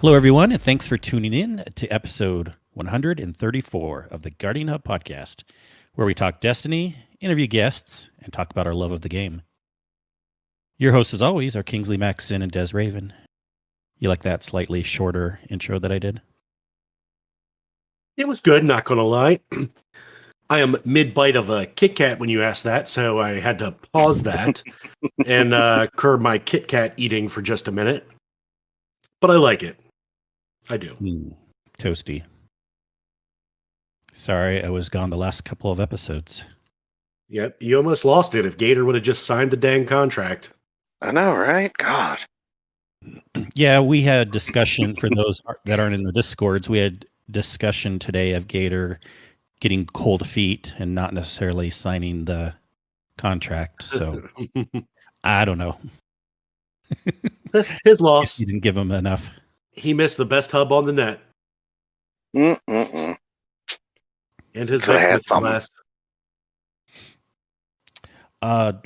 Hello, everyone, and thanks for tuning in to episode 134 of the Guardian Hub podcast, where we talk Destiny, interview guests, and talk about our love of the game. Your hosts, as always, are Kingsley, Maxon, and DesRaven. You like that slightly shorter intro that I did? It was good, not going to lie. I am mid-bite of a Kit Kat when you asked that, so I had to pause that and curb my Kit Kat eating for just a minute. But I like it. I do. Toasty. Sorry, I was gone the last couple of episodes. Yep, you almost lost it if Gator would have just signed the dang contract. I know, right? God. Yeah, we had discussion for those that aren't in the Discords. We had discussion today of Gator getting cold feet and not necessarily signing the contract. So I don't know. His loss. You didn't give him enough. He missed the best hub on the net. Mm-mm-mm. And his Could have had next some. last.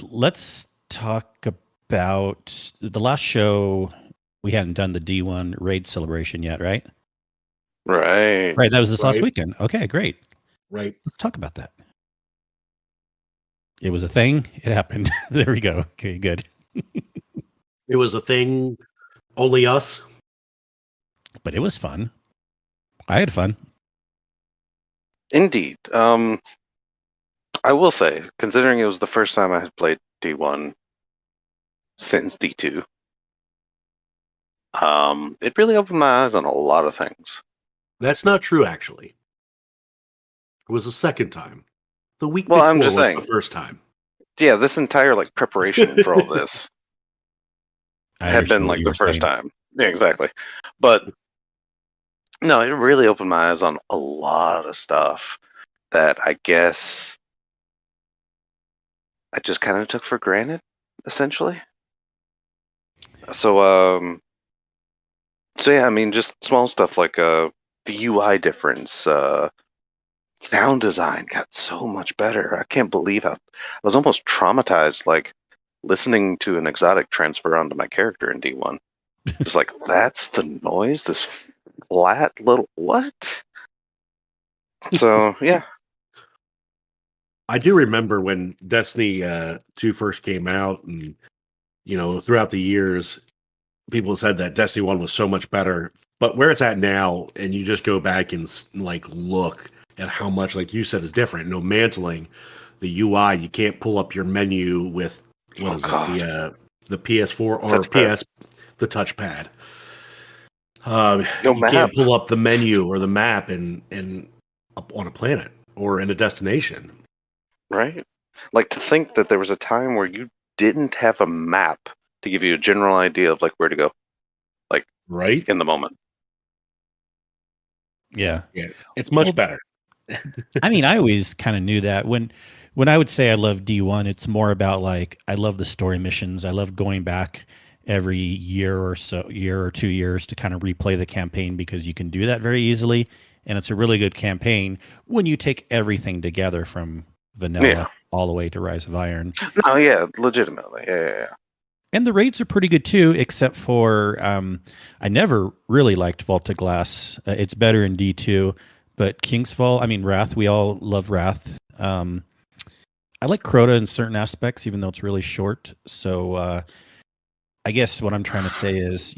Let's talk about the last show. We hadn't done the D1 raid celebration yet, right? Right. Right. That was this last Right. weekend. Okay, great. Right. Let's talk about that. It was a thing. It happened. There we go. Okay, good. It was a thing. Only us. But it was fun. I had fun. Indeed. I will say, considering it was the first time I had played D1 since D2, it really opened my eyes on a lot of things. That's not true, actually. It was the second time. The week Well, before I'm just was saying. the first time. Yeah, this entire preparation for all this I had understand been what you the were first saying. time. Yeah, exactly. But no, it really opened my eyes on a lot of stuff that I guess I just kind of took for granted, essentially. So yeah, I mean, just small stuff like the UI difference, sound design got so much better. I can't believe how I was almost traumatized, listening to an exotic transfer onto my character in D1. Just like, that's the noise, this flat little what? So yeah. I do remember when Destiny 2 first came out, and throughout the years, people said that Destiny 1 was so much better. But where it's at now, and you just go back and look at how much, like you said, is different. No mantling, the UI, you can't pull up your menu with the PS4 or Touchpad. the touchpad. No you map. can't pull up the menu or the map in up on a planet or in a destination. Right? Like, to think that there was a time where you didn't have a map to give you a general idea of where to go, Right? in the moment. Yeah. It's much better. I mean, I always kind of knew that. When I would say I love D1, it's more about I love the story missions. I love going back every year or 2 years to kind of replay the campaign because you can do that very easily. And it's a really good campaign when you take everything together from vanilla all the way to Rise of Iron. No, yeah, legitimately. Yeah. And the raids are pretty good too, except for I never really liked Vault of Glass. It's better in D2, but Wrath, we all love Wrath. I like Crota in certain aspects, even though it's really short. So I guess what I'm trying to say is,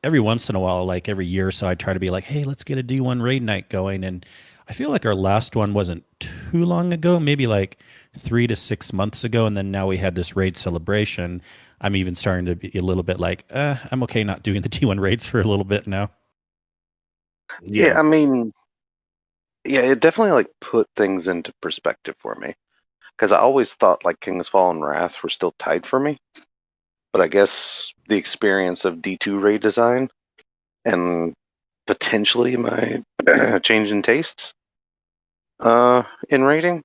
every once in a while, like every year or so, I try to be like, hey, let's get a D1 raid night going. And I feel like our last one wasn't too long ago, maybe 3 to 6 months ago. And then now we had this raid celebration. I'm even starting to be a little bit I'm okay not doing the D1 raids for a little bit now. Yeah, I mean, yeah, it definitely put things into perspective for me. Because I always thought King's Fall and Wrath were still tied for me. But I guess the experience of D2 raid design and potentially my change in tastes in raiding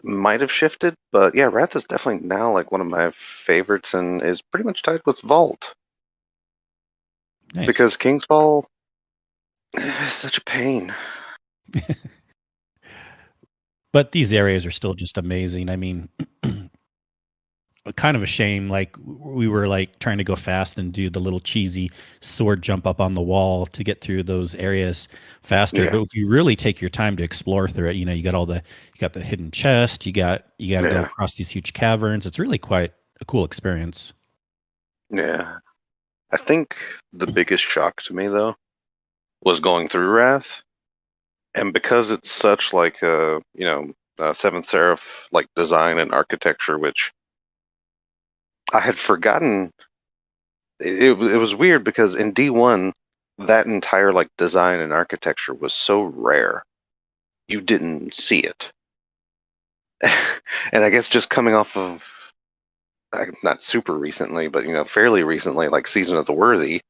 might have shifted. But yeah, Wrath is definitely now one of my favorites and is pretty much tied with Vault. Nice. Because King's Fall is such a pain. But these areas are still just amazing. I mean, kind of a shame. Like we were like trying to go fast and do the little cheesy sword jump up on the wall to get through those areas faster. Yeah. But if you really take your time to explore through it, you got you got the hidden chest, you got to go Yeah. across these huge caverns. It's really quite a cool experience. Yeah. I think the biggest shock to me though was going through Wrath, and because it's such like a Seventh Seraph like design and architecture, which I had forgotten. It was weird because in D1, that entire like design and architecture was so rare, you didn't see it. And I guess just coming off of not super recently, but fairly recently, like Season of the Worthy,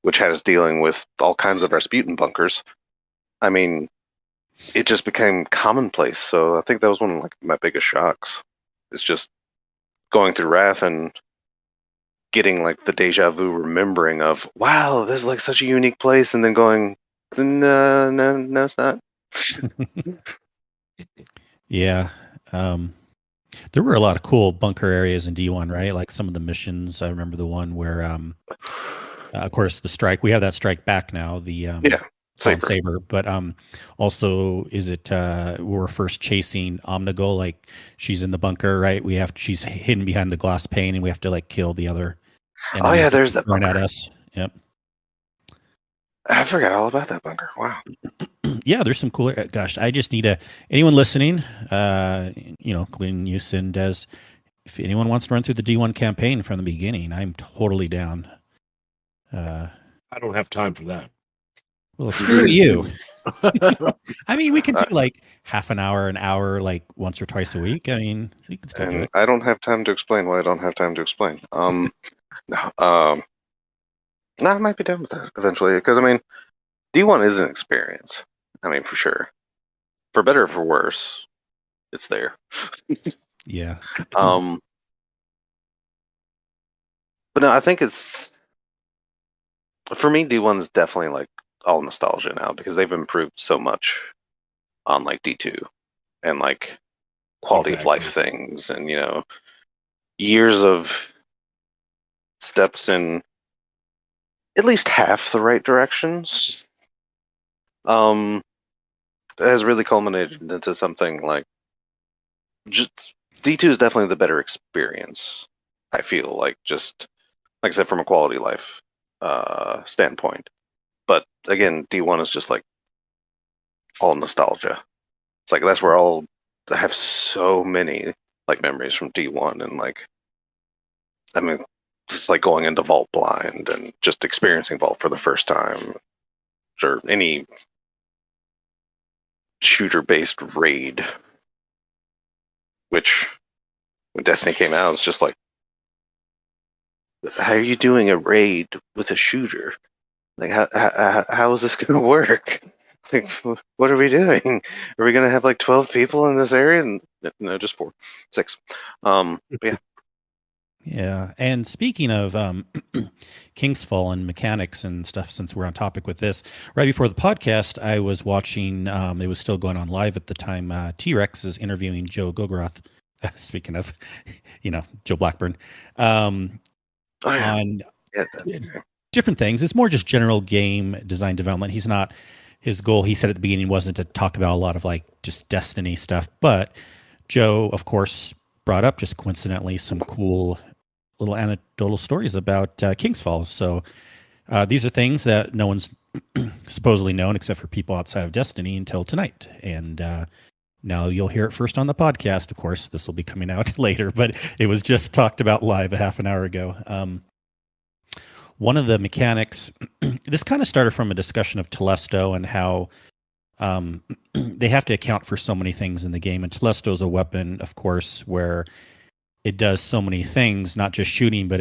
which had us dealing with all kinds of Rasputin bunkers. I mean, it just became commonplace. So I think that was one of like my biggest shocks. It's just going through Wrath and getting like the deja vu remembering of, wow, this is like such a unique place, and then going, no, it's not. Yeah. There were a lot of cool bunker areas in D1, right? Like some of the missions. I remember the one where, of course, the strike. We have that strike back now. The Saber. But also, is it we're first chasing Omnigul? Like she's in the bunker, right? She's hidden behind the glass pane, and we have to like kill the other enemies. Oh yeah, there's that thrown bunker at us. Yep. I forgot all about that bunker. Wow. Yeah, there's some cool. Gosh, I just need anyone listening, including you, Sin, Des. If anyone wants to run through the D1 campaign from the beginning, I'm totally down. I don't have time for that. Well, screw you. I mean, we can do like half an hour, like once or twice a week. I mean, so you can still do it. I don't have time to explain why I don't have time to explain. No, I might be done with that eventually, because I mean, D1 is an experience. I mean, for sure. For better or for worse, it's there. Yeah. But no, I think it's, for me, D1 is definitely like all nostalgia now, because they've improved so much on like D2 and like quality of life things, and years of steps in at least half the right directions. Has really culminated into something like just D2 is definitely the better experience. I feel like, just like I said, from a quality life standpoint. But again, D1 is just like all nostalgia. It's like that's where I have so many like memories from D1, and like, I mean, it's like going into Vault blind and just experiencing Vault for the first time, or any shooter-based raid. Which, when Destiny came out, it's just like, how are you doing a raid with a shooter? Like, how is this going to work? Like, what are we doing? Are we going to have like 12 people in this area? And no, just 4, 6. But yeah. Yeah, and speaking of Kingsfall and mechanics and stuff, since we're on topic with this, right before the podcast, I was watching, it was still going on live at the time, T-Rex is interviewing Joe Gogorath, speaking of, Joe Blackburn, on different things. It's more just general game design development. His goal, he said at the beginning, wasn't to talk about a lot of like just Destiny stuff, but Joe, of course, brought up just coincidentally some cool little anecdotal stories about Kingsfall. So these are things that no one's supposedly known except for people outside of Destiny until tonight. And now you'll hear it first on the podcast. Of course, this will be coming out later, but it was just talked about live a half an hour ago. One of the mechanics, this kind of started from a discussion of Telesto and how they have to account for so many things in the game. And Telesto is a weapon, of course, where it does so many things, not just shooting, but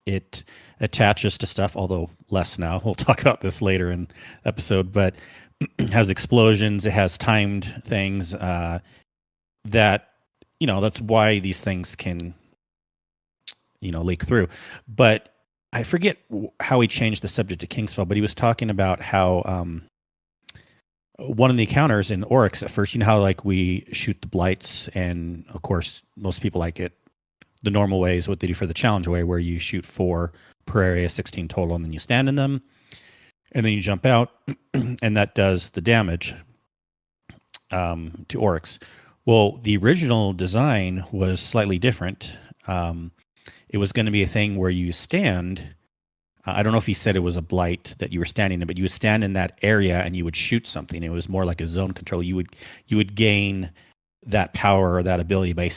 it attaches to stuff, although less now. We'll talk about this later in the episode, but it has explosions, it has timed things that, that's why these things can, leak through. But I forget how he changed the subject to Kingsfall, but he was talking about how one of the encounters in Oryx at first, how like we shoot the blights, and of course most people like it the normal way is what they do for the challenge way, where you shoot 4 per area, 16 total, and then you stand in them, and then you jump out, and that does the damage to orcs. Well, the original design was slightly different. It was going to be a thing where you stand. I don't know if he said it was a blight that you were standing in, but you would stand in that area and you would shoot something. It was more like a zone control. You would gain that power or that ability by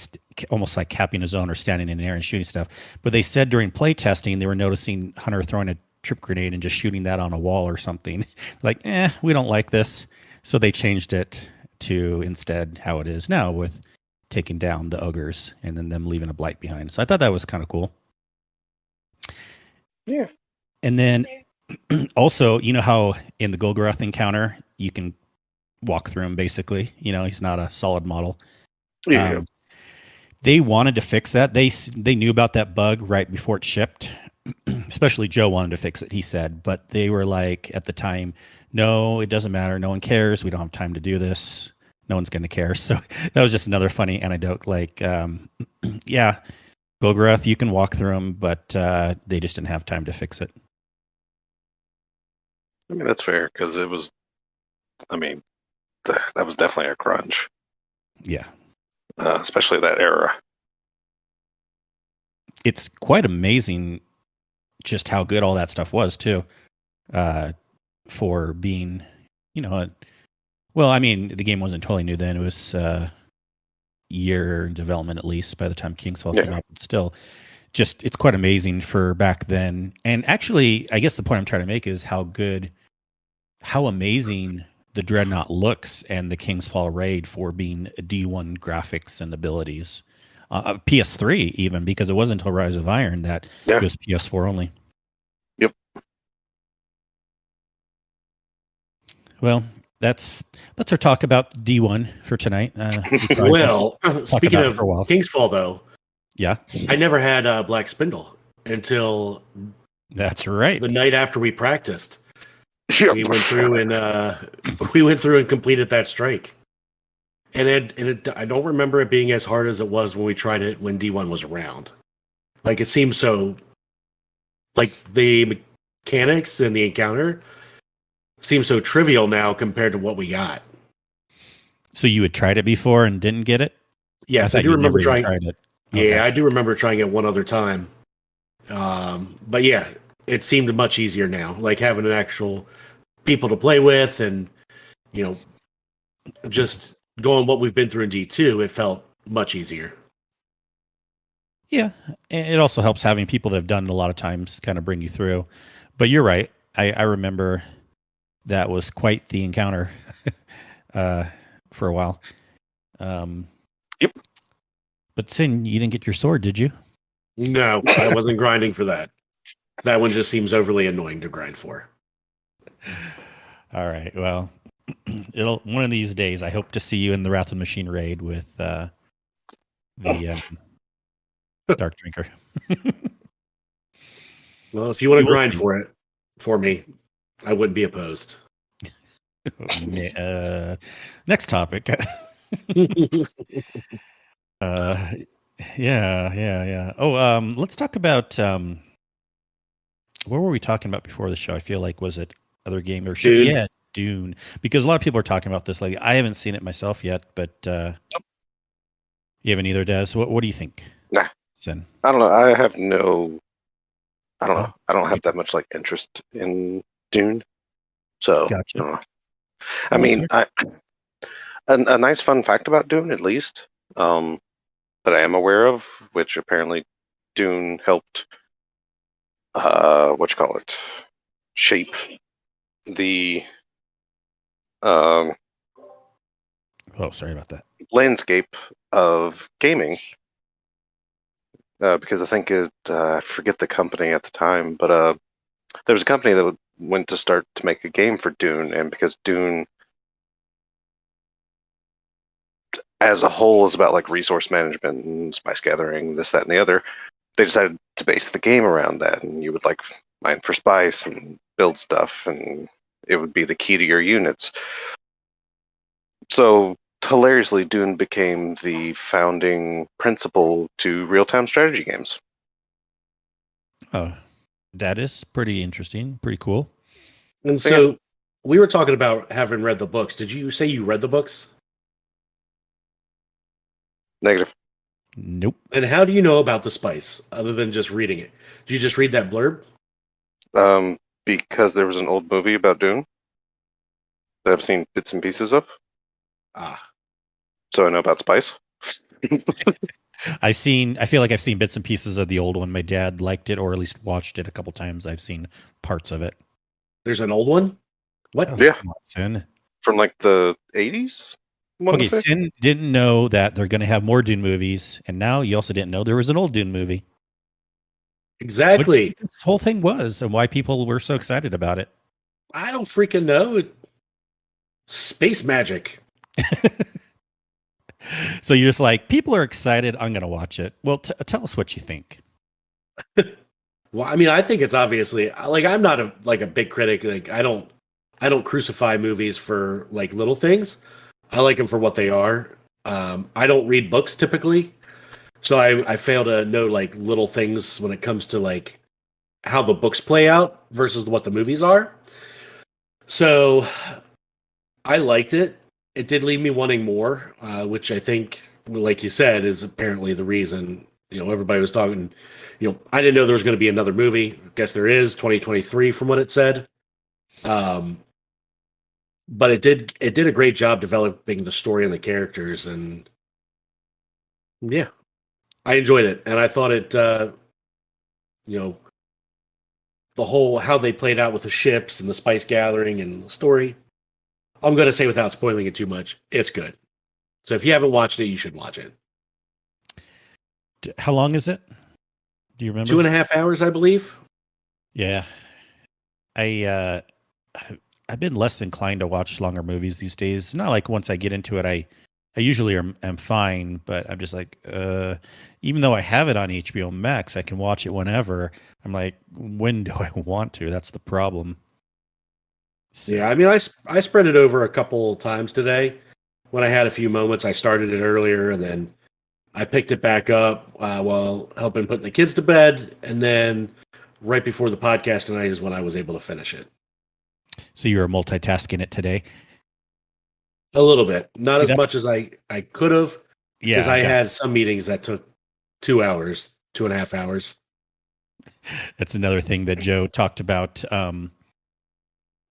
almost like capping a zone or standing in an area and shooting stuff. But they said during play testing they were noticing Hunter throwing a trip grenade and just shooting that on a wall or something. Like, we don't like this. So they changed it to instead how it is now, with taking down the ogres and then them leaving a blight behind. So I thought that was kind of cool. Yeah. And then also, you know how in the Golgoroth encounter you can walk through him basically? You know, he's not a solid model. Yeah. They wanted to fix that. They knew about that bug right before it shipped. Especially Joe wanted to fix it, he said. But they were like, at the time, no, it doesn't matter. No one cares. We don't have time to do this. No one's going to care. So that was just another funny anecdote. Like, yeah, Golgoroth, you can walk through them, but they just didn't have time to fix it. I mean, that's fair, because it was, I mean, that was definitely a crunch. Yeah. Especially that era. It's quite amazing just how good all that stuff was, too, for being, you know, well, I mean, the game wasn't totally new then. It was year in development, at least, by the time Kingsfall came out. But still, just, it's quite amazing for back then. And actually, I guess the point I'm trying to make is how amazing the Dreadnought looks and the Kingsfall raid for being D1 graphics and abilities. PS3 even, because it wasn't until Rise of Iron that it was PS4 only. Yep. Well, that's our talk about D1 for tonight. Well, speaking of Kingsfall, though, yeah, I never had Black Spindle until that's right. The night after we practiced, we went through and completed that strike. And I don't remember it being as hard as it was when we tried it when D1 was around. Like, it seems so, like, the mechanics and the encounter seem so trivial now compared to what we got. So you had tried it before and didn't get it? Yes, I do remember trying it. Okay. Yeah, I do remember trying it one other time. But yeah, it seemed much easier now. Like, having an actual people to play with, and, you know, just going what we've been through in D2, it felt much easier. Yeah, and it also helps having people that have done it a lot of times kind of bring you through. But you're right. I remember that was quite the encounter for a while. Yep. But Sin, you didn't get your sword, did you? No, I wasn't grinding for that. That one just seems overly annoying to grind for. All right. Well, one of these days, I hope to see you in the Wrath of the Machine raid with the Dark Drinker. Well, if you want to grind for me, I wouldn't be opposed. Next topic. Yeah. Oh, let's talk about what were we talking about before the show? I feel like, was it other game or show? Yeah, Dune. Because a lot of people are talking about this. Like, I haven't seen it myself yet, but you haven't either, Des. What do you think? Nah. Sin? I don't know. I don't know. I don't have that much like interest in Dune. So, gotcha. I mean, a nice fun fact about Dune, at least, that I am aware of, which apparently Dune helped, shape the sorry about that. Landscape of gaming. Because I think I forget the company at the time, but there was a company that went to start to make a game for Dune, and because Dune as a whole is about like resource management and spice gathering, this, that, and the other, they decided to base the game around that, and you would like mine for spice and build stuff, and it would be the key to your units. So hilariously, Dune became the founding principle to real-time strategy games. Oh, that is pretty interesting. Pretty cool. And so we were talking about having read the books. Did you say you read the books? Negative. Nope. And how do you know about the spice other than just reading it? Did you just read that blurb? Because there was an old movie about Dune that I've seen bits and pieces of. So I know about spice. I feel like I've seen bits and pieces of the old one. My dad liked it, or at least watched it a couple times. I've seen parts of it. There's an old one? What? Oh, yeah. Sin. From like the 80s? Okay, Sin didn't know that they're going to have more Dune movies, and now you also didn't know there was an old Dune movie. Exactly. What this whole thing was, and why people were so excited about it. I don't freaking know. Space magic. So you're just like, people are excited. I'm going to watch it. Well, tell us what you think. Well, I mean, I think it's obviously like I'm not a big critic. Like I don't crucify movies for like little things. I like them for what they are. I don't read books typically, so I fail to know like little things when it comes to like how the books play out versus what the movies are. So I liked it. It did leave me wanting more, which I think, like you said, is apparently the reason. Everybody was talking. I didn't know there was going to be another movie. I guess there is 2023 from what it said. But it did a great job developing the story and the characters, and yeah, I enjoyed it, and I thought it, the whole how they played out with the ships and the spice gathering and the story. I'm going to say without spoiling it too much, it's good. So if you haven't watched it, you should watch it. How long is it? Do you remember? 2.5 hours, I believe. Yeah. I've been less inclined to watch longer movies these days. Not like once I get into it, I usually am fine, but I'm just like, even though I have it on HBO Max, I can watch it whenever. I'm like, when do I want to? That's the problem. So. Yeah, I mean, I spread it over a couple times today. When I had a few moments, I started it earlier, and then I picked it back up while helping putting the kids to bed, and then right before the podcast tonight is when I was able to finish it. So you were multitasking it today? A little bit. Not as much as I could have, because I had some meetings that took 2 hours, 2.5 hours. That's another thing that Joe talked about.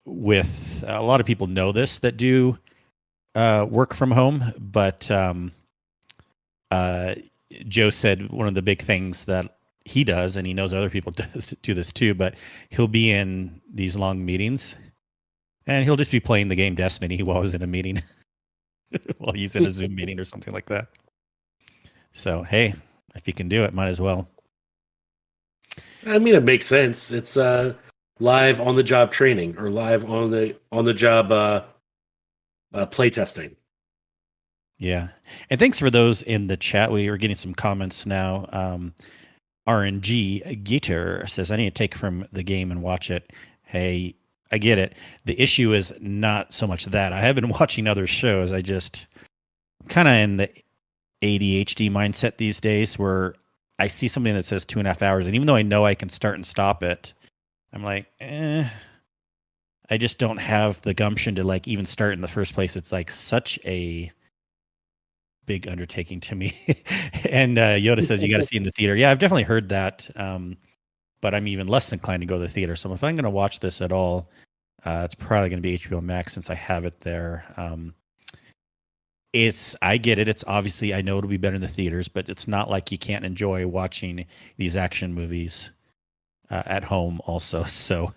With a lot of people know this that do work from home, but Joe said one of the big things that he does, and he knows other people do this too, but he'll be in these long meetings and he'll just be playing the game Destiny while he's in a meeting, while he's in a Zoom meeting or something like that. So, hey, if you can do it, might as well. I mean, it makes sense. It's live on the job training or live on the job play testing. Yeah. And thanks for those in the chat. We are getting some comments now. RNG Gator says, I need to take from the game and watch it. Hey, I get it. The issue is not so much that. I have been watching other shows. I'm kind of in the ADHD mindset these days where I see something that says 2.5 hours, and even though I know I can start and stop it, I'm like, I just don't have the gumption to like even start in the first place. It's like such a big undertaking to me. And Yoda says you got to see in the theater. Yeah, I've definitely heard that, but I'm even less inclined to go to the theater. So if I'm going to watch this at all, it's probably going to be HBO Max since I have it there. I get it. It's obviously, I know it'll be better in the theaters, but it's not like you can't enjoy watching these action movies at home also. So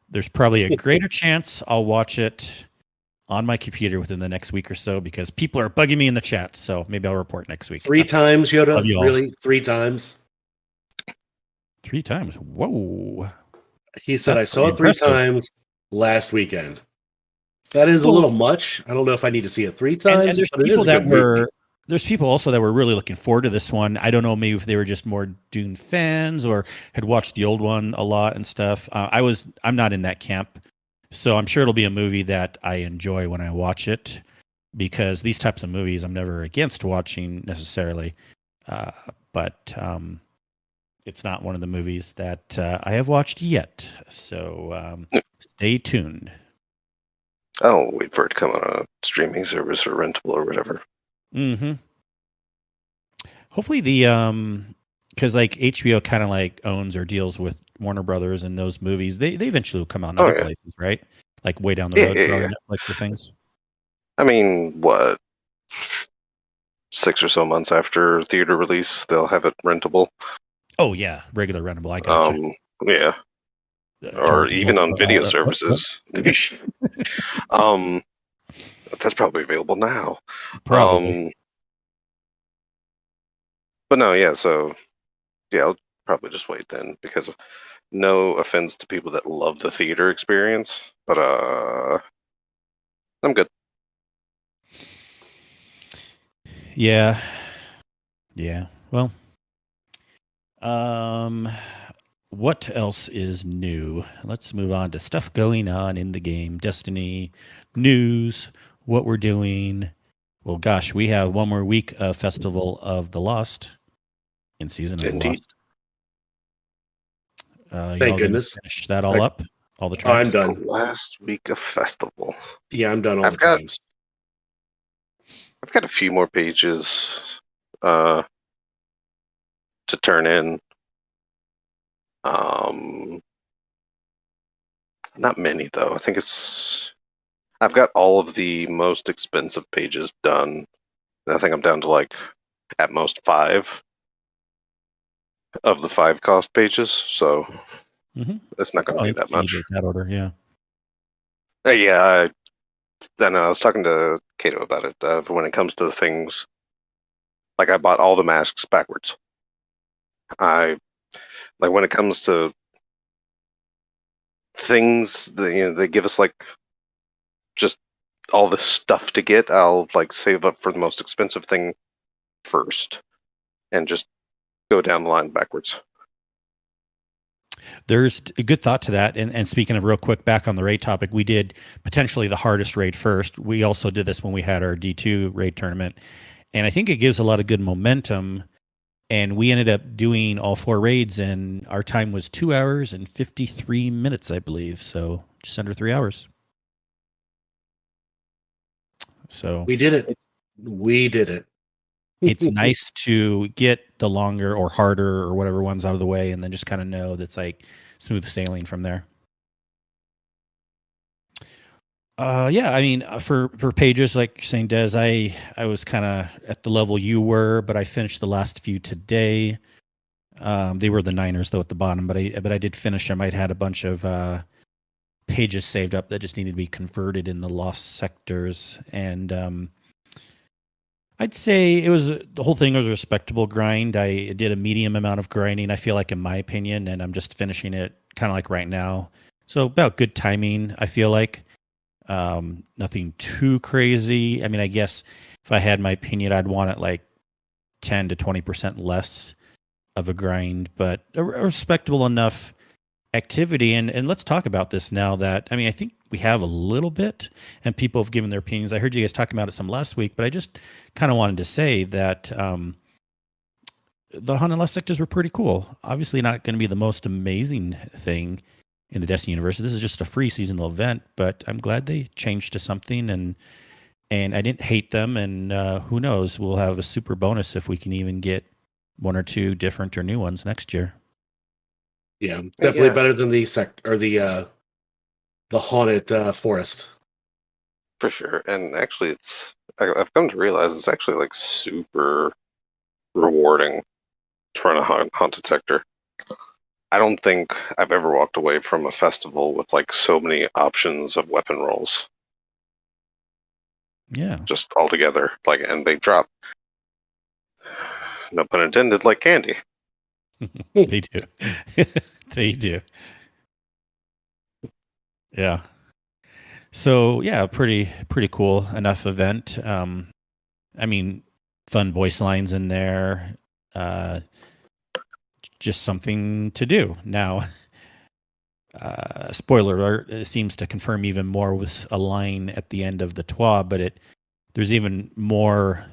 there's probably a greater chance I'll watch it on my computer within the next week or so because people are bugging me in the chat. So maybe I'll report next week. 3 times, Yoda? Really? 3 times? 3 times? Whoa. He said, I saw it 3 times last weekend. That is a little much. I don't know if I need to see it 3 times. And there's people there's people also that were really looking forward to this one. I don't know, maybe if they were just more Dune fans or had watched the old one a lot and stuff. I'm not in that camp, so I'm sure it'll be a movie that I enjoy when I watch it. because these types of movies I'm never against watching necessarily, but it's not one of the movies that I have watched yet. So stay tuned. Oh, wait for it to come on a streaming service or rentable or whatever. Mm-hmm. Hopefully because like HBO kind of like owns or deals with Warner Brothers and those movies, they eventually will come out in other places, right? Like way down the road, probably Netflix or things. I mean, what? 6 or so months after theater release, they'll have it rentable. Oh yeah, regular rentable. I got you. Yeah. Or even on video services. That's probably available now. Probably. But no, yeah, so yeah, I'll probably just wait then, because no offense to people that love the theater experience, but I'm good. Yeah. Well, what else is new? Let's move on to stuff going on in the game. Destiny news, what we're doing. Well, gosh, we have one more week of Festival of the Lost in Season of the Lost. Thank goodness. Finish that all up? All the tribes? I'm done. The last week of Festival. Yeah, I'm done all the tribes. I've got a few more pages to turn in. Not many though. I think I've got all of the most expensive pages done. And I think I'm down to like at most 5 of the 5 cost pages. So it's not going to be that much. That order, yeah. Yeah, I was talking to Kato about it. When it comes to things, like I bought all the masks backwards. When it comes to things, they give us like just all this stuff to get. I'll like save up for the most expensive thing first, and just go down the line backwards. There's a good thought to that. And speaking of real quick, back on the raid topic, we did potentially the hardest raid first. We also did this when we had our D2 raid tournament. And I think it gives a lot of good momentum. And we ended up doing all 4 raids, and our time was 2 hours and 53 minutes, I believe. So just under 3 hours. So we did it. It's nice to get the longer or harder or whatever ones out of the way, and then just kind of know that's like smooth sailing from there. Yeah, I mean, for pages, like you're saying, Des, I was kind of at the level you were, but I finished the last few today. They were the Niners though at the bottom, but I did finish them. I'd had a bunch of pages saved up that just needed to be converted in the lost sectors, and I'd say the whole thing was a respectable grind. I did a medium amount of grinding, I feel like, in my opinion, and I'm just finishing it kind of like right now. So about good timing, I feel like. Nothing too crazy. I mean, I guess if I had my opinion, I'd want it like 10 to 20% less of a grind, but a respectable enough activity. And let's talk about this now that, I mean, I think we have a little bit, and people have given their opinions. I heard you guys talking about it some last week, but I just kind of wanted to say that the Haunted Lost sectors were pretty cool. Obviously not going to be the most amazing thing in the Destiny universe. This is just a free seasonal event, but I'm glad they changed to something, and I didn't hate them, and who knows, we'll have a super bonus if we can even get 1 or 2 different or new ones next year. Yeah, definitely better than the haunted forest. For sure. And actually I've come to realize it's actually like super rewarding to run a haunted sector. I don't think I've ever walked away from a festival with like so many options of weapon rolls. Yeah. Just all together. And they drop, no pun intended, like candy. They do. They do. Yeah. So yeah, pretty cool enough event. I mean, fun voice lines in there. Just something to do. Now, spoiler alert, it seems to confirm even more with a line at the end of the TWA, but it there's even more.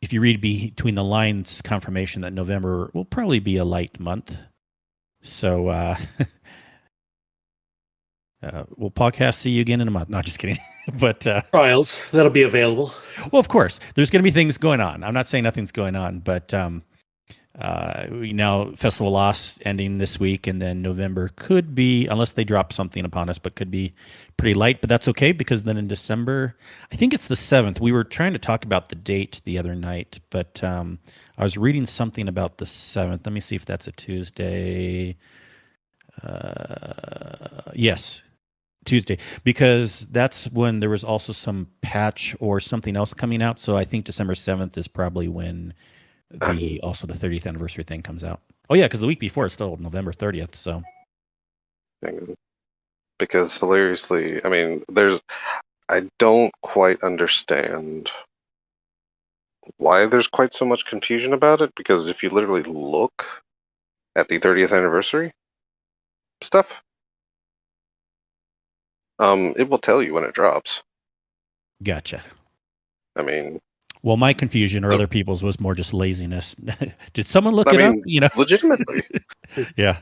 If you read between the lines, confirmation that November will probably be a light month. So we'll podcast see you again in a month. No, just kidding. But trials that'll be available. Well, of course, there's going to be things going on. I'm not saying nothing's going on, but we now Festival Lost ending this week, and then November could be, unless they drop something upon us, but could be pretty light. But that's okay, because then in December, I think it's the 7th. We were trying to talk about the date the other night, but I was reading something about the 7th. Let me see if that's a Tuesday. Yes, Tuesday, because that's when there was also some patch or something else coming out. So I think December 7th is probably when also the 30th anniversary thing comes out. Oh yeah, because the week before it's still November 30th. So because hilariously, I mean, I don't quite understand why there's quite so much confusion about it, because if you literally look at the 30th anniversary stuff, it will tell you when it drops. Gotcha. I mean, well, my confusion or other people's was more just laziness. Did someone look it up? Legitimately. Yeah.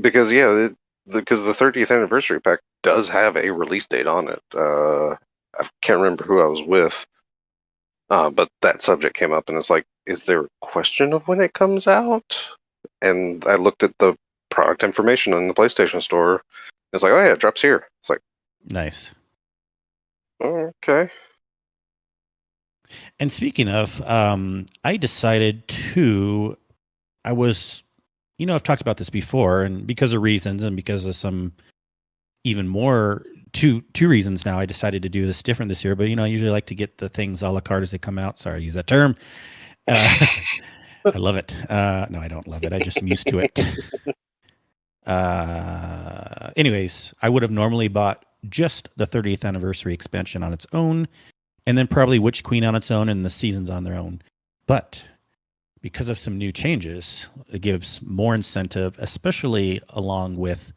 Because because the 30th anniversary pack does have a release date on it. I can't remember who I was with, but that subject came up, and it's like, is there a question of when it comes out? And I looked at the product information in the PlayStation Store. It's like, oh yeah, it drops here. It's like, nice. Okay. And speaking of, I decided I've talked about this before, and because of reasons and because of some even more, two reasons now, I decided to do this different this year. But, I usually like to get the things a la carte as they come out. Sorry, I use that term. I love it. No, I don't love it. I just am used to it. Anyways, I would have normally bought just the 30th anniversary expansion on its own, and then probably Witch Queen on its own and the seasons on their own. But because of some new changes, it gives more incentive, especially along with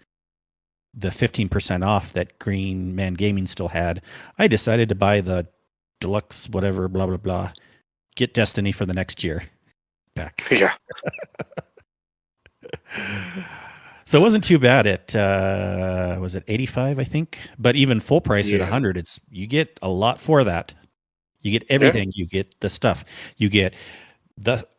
the 15% off that Green Man Gaming still had. I decided to buy the deluxe whatever, blah, blah, blah, get Destiny for the next year back. Yeah. So it wasn't too bad at, was it 85, I think? But even full price at 100, you get a lot for that. You get everything. Yeah. You get the stuff. You get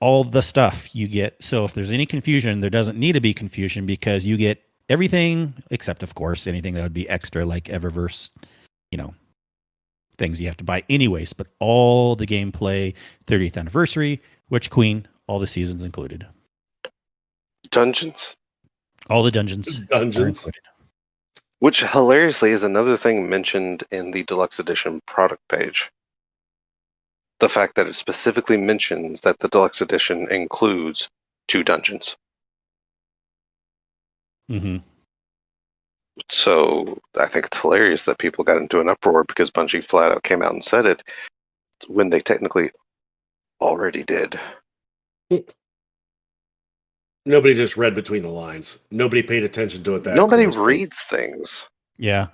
all the stuff you get. So if there's any confusion, there doesn't need to be confusion, because you get everything except, of course, anything that would be extra, like Eververse, things you have to buy anyways. But all the gameplay, 30th anniversary, Witch Queen, all the seasons included. Dungeons. All the dungeons. Which hilariously is another thing mentioned in the deluxe edition product page. The fact that it specifically mentions that the deluxe edition includes 2 dungeons. Mm-hmm. So I think it's hilarious that people got into an uproar because Bungie flat out came out and said it when they technically already did. Nobody just read between the lines. Nobody paid attention to it. Nobody reads things. Yeah.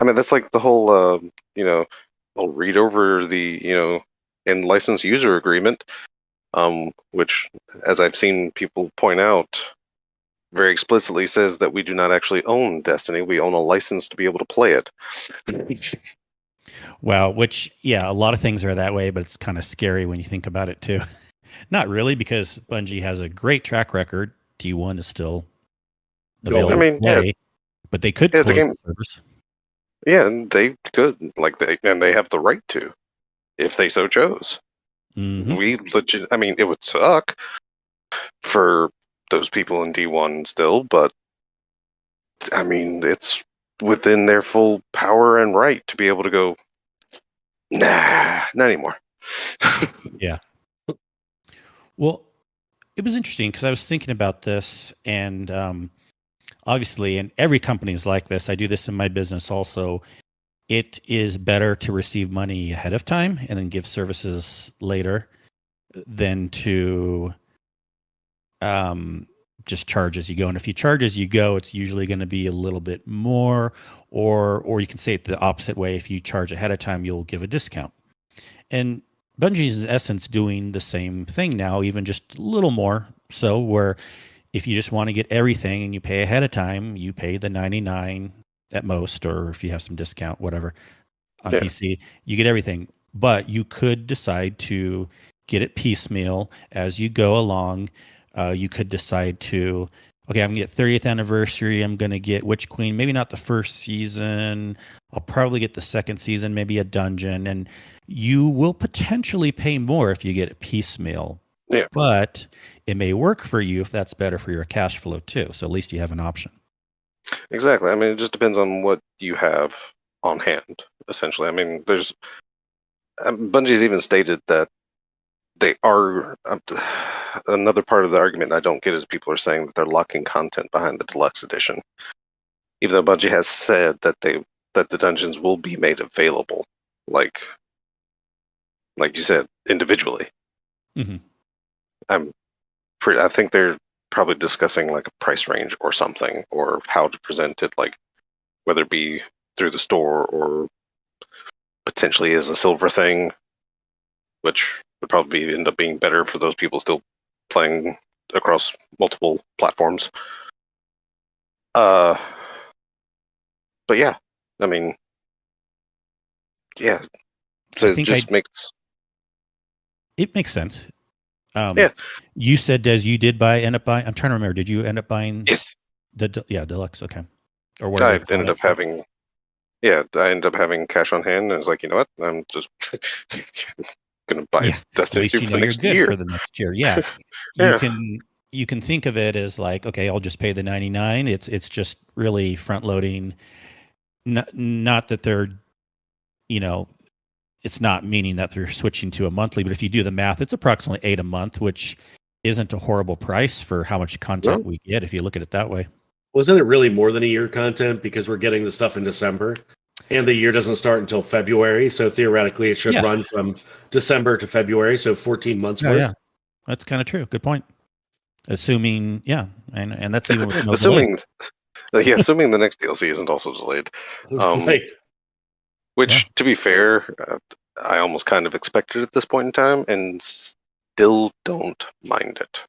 I mean, that's like the whole, I'll read over the, in license user agreement, which, as I've seen people point out, very explicitly says that we do not actually own Destiny. We own a license to be able to play it. Well, which, a lot of things are that way, but it's kind of scary when you think about it too. Not really, because Bungie has a great track record. D1 is still available. I mean, but they could close the servers. Yeah, and they could, and they have the right to, if they so chose. Mm-hmm. It would suck for those people in D1 still, but I mean, it's within their full power and right to be able to go, nah, not anymore. Yeah. Well, it was interesting because I was thinking about this, and obviously, and every company is like this. I do this in my business also. It is better to receive money ahead of time and then give services later than to just charge as you go. And if you charge as you go, it's usually going to be a little bit more, or you can say it the opposite way. If you charge ahead of time, you'll give a discount. And Bungie is in essence doing the same thing now, even just a little more. So where if you just want to get everything and you pay ahead of time, you pay the $99 at most, or if you have some discount, whatever, on PC, you get everything. But you could decide to get it piecemeal as you go along. You could decide to, okay, I'm going to get 30th anniversary. I'm going to get Witch Queen, maybe not the first season. I'll probably get the second season, maybe a dungeon. And you will potentially pay more if you get it piecemeal. Yeah. But it may work for you if that's better for your cash flow too. So at least you have an option. Exactly. I mean, it just depends on what you have on hand, essentially. I mean, there's Bungie's even stated that they are another part of the argument I don't get is people are saying that they're locking content behind the deluxe edition, even though Bungie has said that the dungeons will be made available, like you said, individually. Mm-hmm. I think they're probably discussing like a price range or something, or how to present it, like whether it be through the store or potentially as a silver thing, which would probably end up being better for those people still playing across multiple platforms. But yeah, I mean, yeah. So it just makes sense. Yeah. You said, Des, you did end up buying. I'm trying to remember. Did you end up buying? Yes. Deluxe. Okay. Or what? I ended up having. Yeah, I ended up having cash on hand, and I was like, you know what? I'm just gonna buy Destiny 2 for the next year. For the next year, yeah. You can think of it as like, okay, I'll just pay the $99. It's just really front loading. Not that they're, it's not meaning that they're switching to a monthly, but if you do the math, it's approximately $8 a month, which isn't a horrible price for how much content we get if you look at it that way. Wasn't it really more than a year content because we're getting the stuff in December and the year doesn't start until February? So theoretically, it should run from December to February. So 14 months worth. Yeah, that's kind of true. Good point. Assuming, and that's even with no assuming the next DLC isn't also delayed. Right. Which, to be fair, I almost kind of expected at this point in time, and still don't mind it.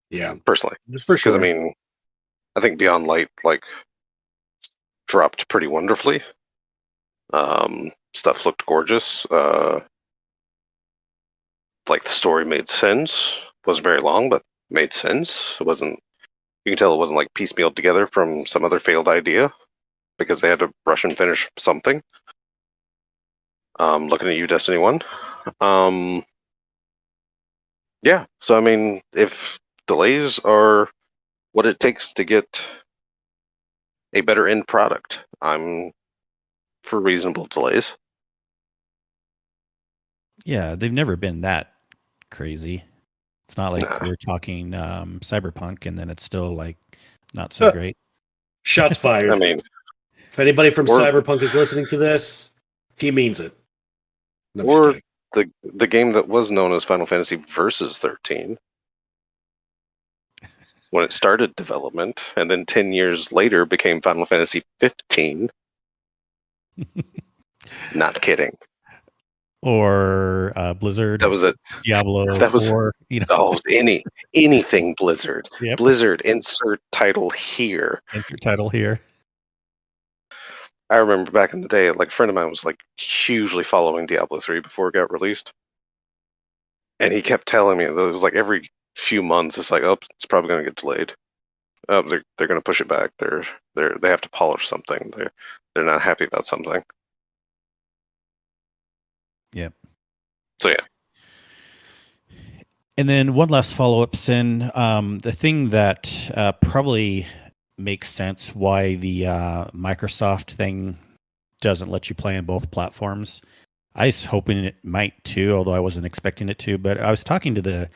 Yeah, personally, just for sure. Because I mean, I think Beyond Light dropped pretty wonderfully. Stuff looked gorgeous. The story made sense. Wasn't very long, but made sense. It wasn't. You can tell it wasn't piecemealed together from some other failed idea because they had to rush and finish something. Looking at you, Destiny 1. Yeah. So I mean, if delays are what it takes to get a better end product, I'm for reasonable delays. Yeah, they've never been that crazy. It's not like we're talking Cyberpunk and then it's still not so great. Shots fired. I mean, if anybody from Cyberpunk is listening to this, he means it. No, or the game that was known as Final Fantasy Versus 13. When it started development, and then 10 years later became Final Fantasy 15. Not kidding. Or Blizzard. That was it. Diablo. That was 4, anything Blizzard. Yep. Blizzard. Insert title here. Insert title here. I remember back in the day, a friend of mine was hugely following Diablo 3 before it got released, and he kept telling me that it was every few months, it's it's probably going to get delayed. They're going to push it back. They have to polish something. They're not happy about something. Yep. So yeah. And then one last follow-up, Sin. The thing that probably makes sense why the Microsoft thing doesn't let you play on both platforms. I was hoping it might too, although I wasn't expecting it to. But I was talking to the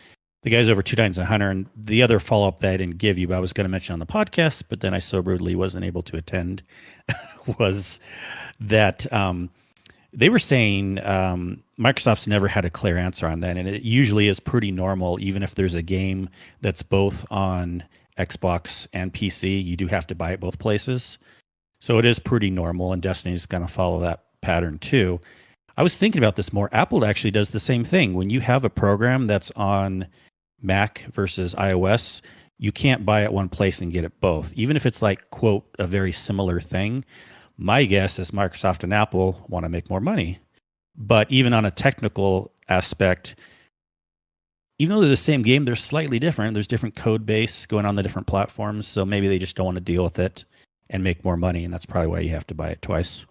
guys over Two Titans and Hunter, and the other follow-up that I didn't give you, but I was going to mention on the podcast, but then I so rudely wasn't able to attend, was that They were saying Microsoft's never had a clear answer on that, and it usually is pretty normal. Even if there's a game that's both on Xbox and PC, you do have to buy it both places. So it is pretty normal, and Destiny's going to follow that pattern too. I was thinking about this more. Apple actually does the same thing. When you have a program that's on Mac versus iOS, you can't buy it one place and get it both, even if it's like, quote, a very similar thing. My guess is Microsoft and Apple want to make more money. But even on a technical aspect, even though they're the same game, they're slightly different. There's different code base going on the different platforms. So maybe they just don't want to deal with it and make more money. And that's probably why you have to buy it twice.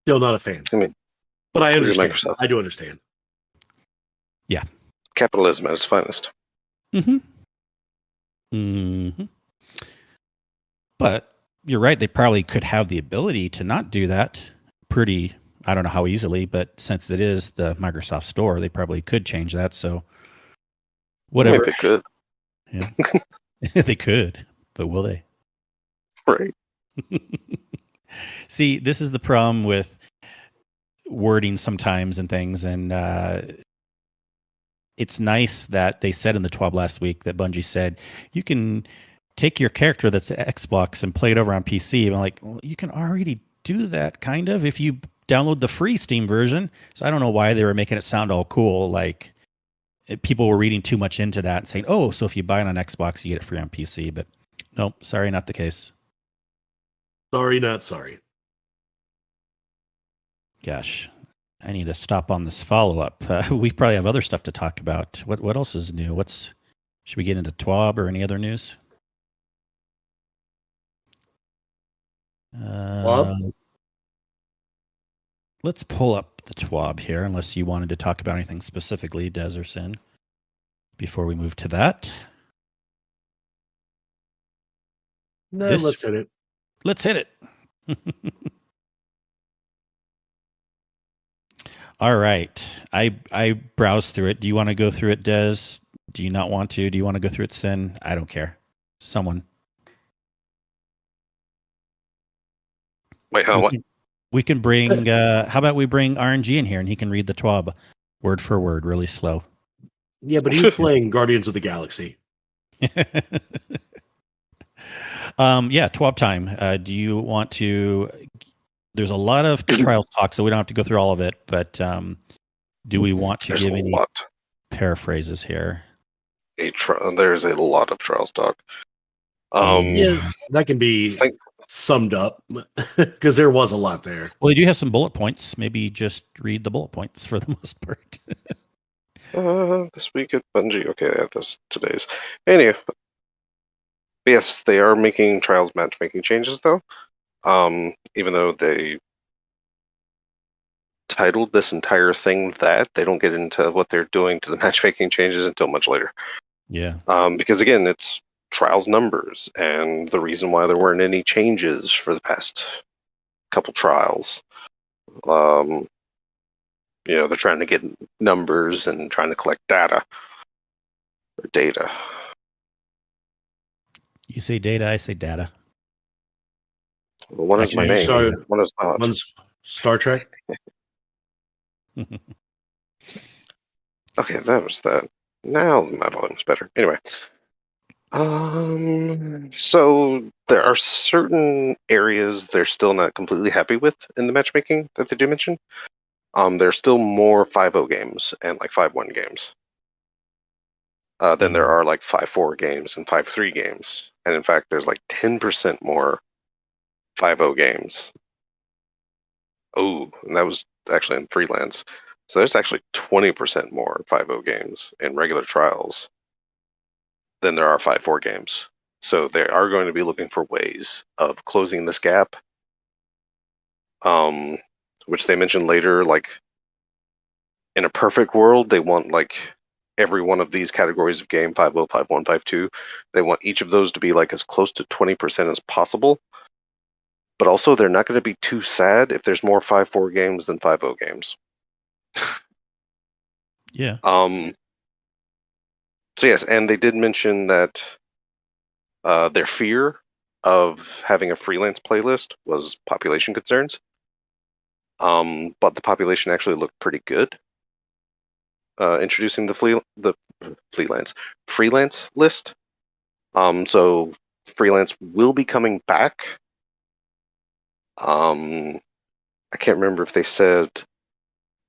Still not a fan. I mean, but I understand. I do understand. Yeah. Capitalism at its finest. Mm-hmm. Mm-hmm. But you're right. They probably could have the ability to not do that pretty, I don't know how easily, but since it is the Microsoft Store, they probably could change that. So whatever. Maybe they could. Yeah. They could, but will they? Right. See, this is the problem with wording sometimes and things. And it's nice that they said in the TWAB last week that Bungie said, you can take your character that's Xbox and play it over on PC. And I'm like, well, you can already do that kind of if you download the free Steam version. So I don't know why they were making it sound all cool. Like people were reading too much into that and saying, oh, so if you buy it on Xbox, you get it free on PC. But nope, sorry, not the case. Sorry, not sorry. Gosh, I need to stop on this follow-up. We probably have other stuff to talk about. What else is new? Should we get into TWAB or any other news? Let's pull up the TWAB here, unless you wanted to talk about anything specifically, Des or Sin, before we move to that. No, let's hit it. Let's hit it. All right. I browsed through it. Do you want to go through it, Des? Do you not want to? Do you want to go through it, Sin? I don't care. Someone. Wait, what? We can bring, how about we bring RNG in here and he can read the TWAB word for word, really slow. Yeah, but he's playing Guardians of the Galaxy. Yeah, TWAB time. Do you want to... There's a lot of trials talk, so we don't have to go through all of it, but do we want to give any paraphrases here? There's a lot of trials talk. Yeah, that can be summed up, because there was a lot there. Well, they do have some bullet points. Maybe just read the bullet points for the most part. This week at Bungie. Okay, that's today's. Anyway, yes, they are making trials matchmaking changes, though. Even though they titled this entire thing that, they don't get into what they're doing to the matchmaking changes until much later. Yeah. Because again, it's trials numbers, and the reason why there weren't any changes for the past couple trials. They're trying to get numbers and trying to collect data. You say data, I say data. Well, one is my name. One is not. One's Star Trek. Okay, that was that. Now my volume's better. Anyway. So there are certain areas they're still not completely happy with in the matchmaking that they do mention. There's still more 5.0 games and like 5.1 games. Than there are like 5.4 games and 5.3 games. And in fact, there's like 10% more 5.0 games. Oh, and that was actually in freelance. So there's actually 20% more 5.0 games in regular trials than there are 5.4 games. So they are going to be looking for ways of closing this gap, which they mentioned later. Like, in a perfect world, they want like every one of these categories of game, 5.0, 5.1, 5.2, they want each of those to be like as close to 20% as possible. But also, they're not going to be too sad if there's more 5.4 games than 5.0 games. Yeah. So yes, and they did mention that their fear of having a freelance playlist was population concerns. But the population actually looked pretty good. Introducing the freelance list. So freelance will be coming back. I can't remember if they said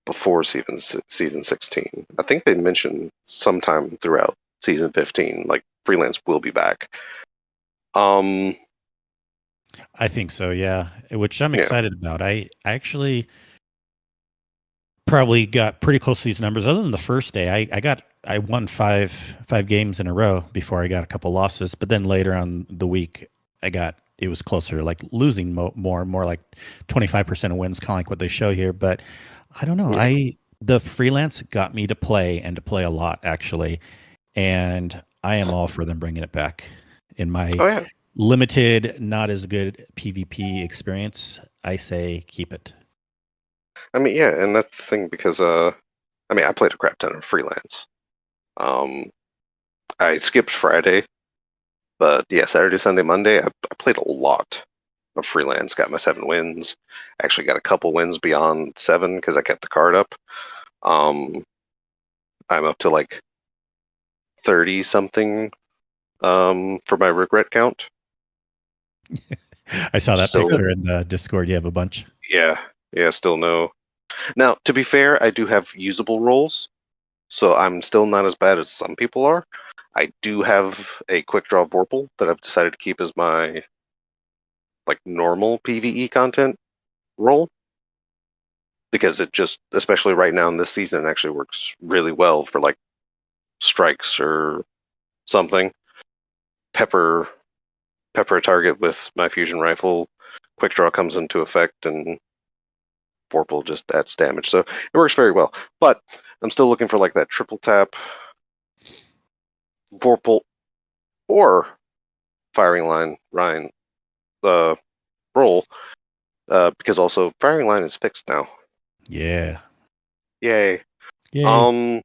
before season 16. I think they mentioned sometime throughout season 15, like freelance will be back. I think so, yeah. Which I'm Yeah. excited about. I actually probably got pretty close to these numbers. Other than the first day, I won five games in a row before I got a couple losses. But then later on the week, it was closer, like losing more like 25% of wins, kind of like what they show here. But I don't know. Yeah. The freelance got me to play and to play a lot actually, and I am all for them bringing it back. In my limited, not as good PvP experience, I say keep it. I mean, yeah, and that's the thing because I played a crap ton of freelance. I skipped Friday, but yeah, Saturday, Sunday, Monday, I played a lot of freelance. Got my 7 wins. Actually, got a couple wins beyond 7 because I kept the card up. I'm up to like 30 something for my regret count. I saw that picture in the Discord. You have a bunch. Yeah, still no. Now, to be fair, I do have usable roles, so I'm still not as bad as some people are. I do have a quick draw Vorpal that I've decided to keep as my like normal PvE content role because it just, especially right now in this season, it actually works really well for like strikes or something. Pepper a target with my fusion rifle. Quick draw comes into effect and Vorpal just adds damage, so it works very well. But I'm still looking for like that triple tap Vorpal or firing line Ryan roll, because also firing line is fixed now. Yeah. Yay. Yay.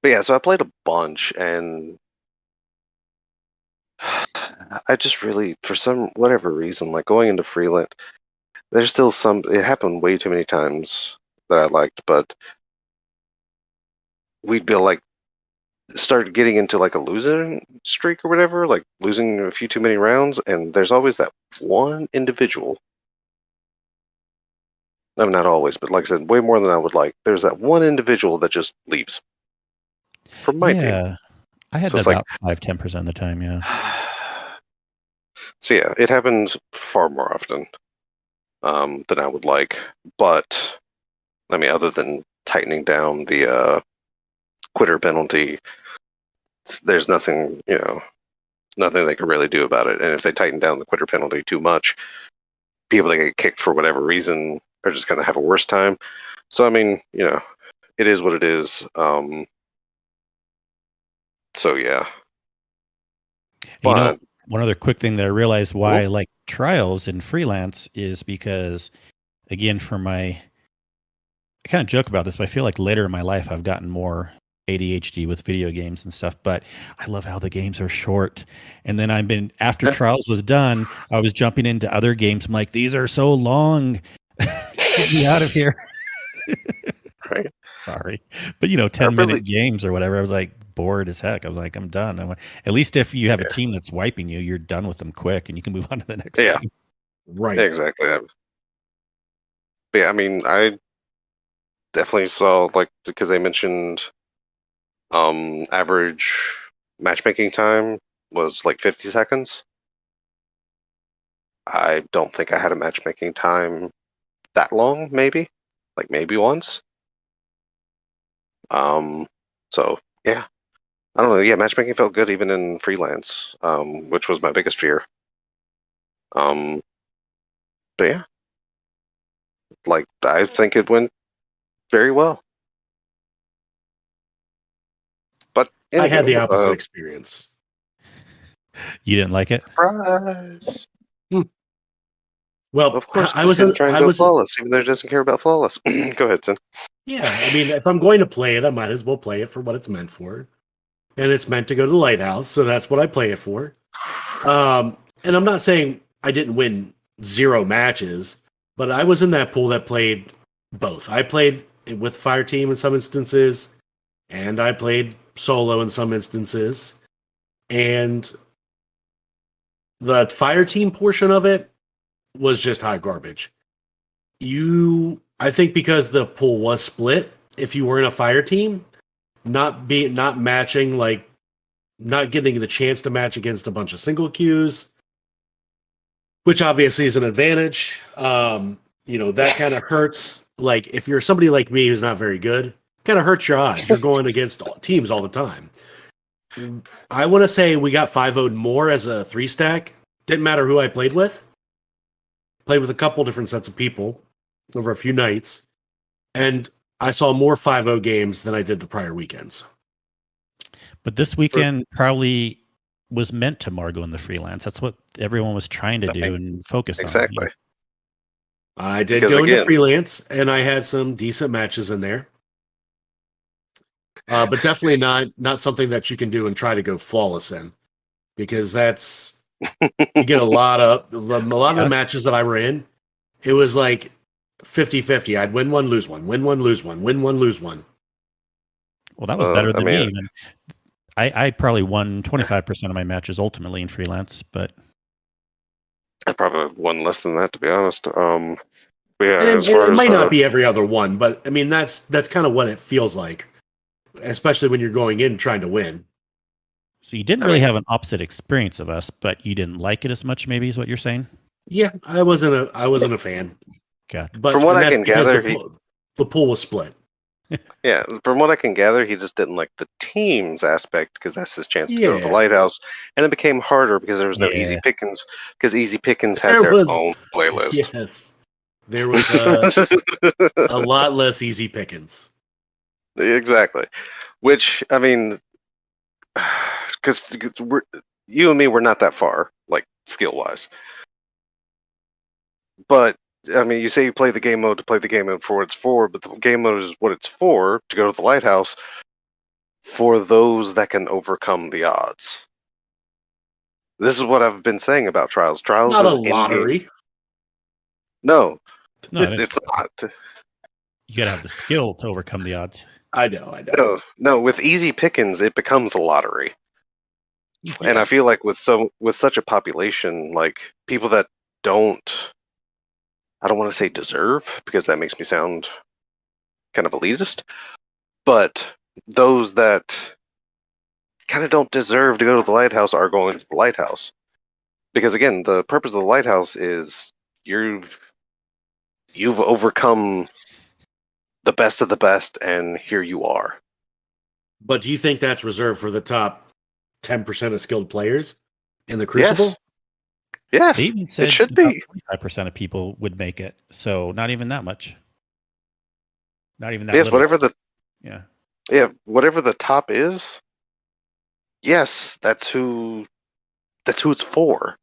But yeah, so I played a bunch and I just really, for some whatever reason, like going into freelance, there's still it happened way too many times that I liked, but we'd be like start getting into like a losing streak or whatever, like losing a few too many rounds, and there's always that one individual. I mean, not always, but like I said, way more than I would like. There's that one individual that just leaves from my team. I had that about 5-10% of the time, yeah. So yeah, it happens far more often than I would like. But I mean, other than tightening down the quitter penalty, there's nothing, nothing they can really do about it. And if they tighten down the quitter penalty too much, people that get kicked for whatever reason are just going to have a worse time. So I mean, it is what it is. So yeah. But, one other quick thing that I realized why I like trials and freelance is because, again, I kind of joke about this, but I feel like later in my life I've gotten more ADHD with video games and stuff, but I love how the games are short. And then after trials was done, I was jumping into other games. I'm like, these are so long. Get me out of here. Right. Sorry. But 10-minute games or whatever, I was like bored as heck. I was like, I'm done. At least if you have a team that's wiping you, you're done with them quick and you can move on to the next team. Right. Exactly. But yeah, I mean, I definitely saw because they mentioned average matchmaking time was like 50 seconds. I don't think I had a matchmaking time that long, maybe once. So yeah, I don't know. Yeah, matchmaking felt good even in freelance, which was my biggest fear. But yeah, I think it went very well. But I had the opposite experience. You didn't like it? Surprise! Well, of course, I was trying to go flawless, even though it doesn't care about flawless. Go ahead, Tim. Yeah, I mean, if I'm going to play it, I might as well play it for what it's meant for, and it's meant to go to the lighthouse, so that's what I play it for. And I'm not saying I didn't win 0 matches. But I was in that pool that played both. I played with fire team in some instances, and I played solo in some instances. And the fire team portion of it was just hot garbage. I think because the pool was split, if you were in a fire team, not matching, like not getting the chance to match against a bunch of single queues, which obviously is an advantage. That kind of hurts. Like if you're somebody like me who's not very good, kind of hurts your odds. You're going against teams all the time. I want to say we got 5-0'd more as a 3-stack. Didn't matter who I played with. Played with a couple different sets of people over a few nights. And I saw more 5-0 games than I did the prior weekends. But this weekend probably was meant to Margo in the freelance. That's what everyone was trying to do and focus on. Exactly. I did go into freelance, and I had some decent matches in there. But definitely not something that you can do and try to go flawless in, because that's you get a lot of the matches that I were in. It was like 50-50. I'd win one, lose one, win one, lose one, win one, lose one. Well, that was better than me. Even. I probably won 25% of my matches ultimately in freelance, but I probably won less than that, to be honest. Yeah, it might not be every other one, but I mean that's kind of what it feels like, especially when you're going in trying to win. So you didn't really have an opposite experience of us, but you didn't like it as much, maybe is what you're saying? Yeah, I wasn't a fan. Okay. But from what I can gather, the pool was split. Yeah, from what I can gather, he just didn't like the teams aspect because that's his chance to go to the lighthouse, and it became harder because there was no easy pickings because easy pickings had their own playlist. Yes, there was a lot less easy pickings. Exactly, which I mean, because you and me were not that far, like skill wise, but. I mean, you say you play the game mode to play the game mode for what it's for, but the game mode is what it's for, to go to the lighthouse, for those that can overcome the odds. This is what I've been saying about Trials. Trials not is a lottery. No, it's not. You gotta have the skill to overcome the odds. I know. No, with easy pickings, it becomes a lottery. Yes. And I feel like with such a population, like people that I don't want to say deserve, because that makes me sound kind of elitist, but those that kind of don't deserve to go to the lighthouse are going to the lighthouse. Because again, the purpose of the lighthouse is you've overcome the best of the best, and here you are. But do you think that's reserved for the top 10% of skilled players in the Crucible? Yes, they even said it should be 25% of people would make it, so not even that much. Not even that. Yes, little. Whatever the top is. Yes, that's who it's for.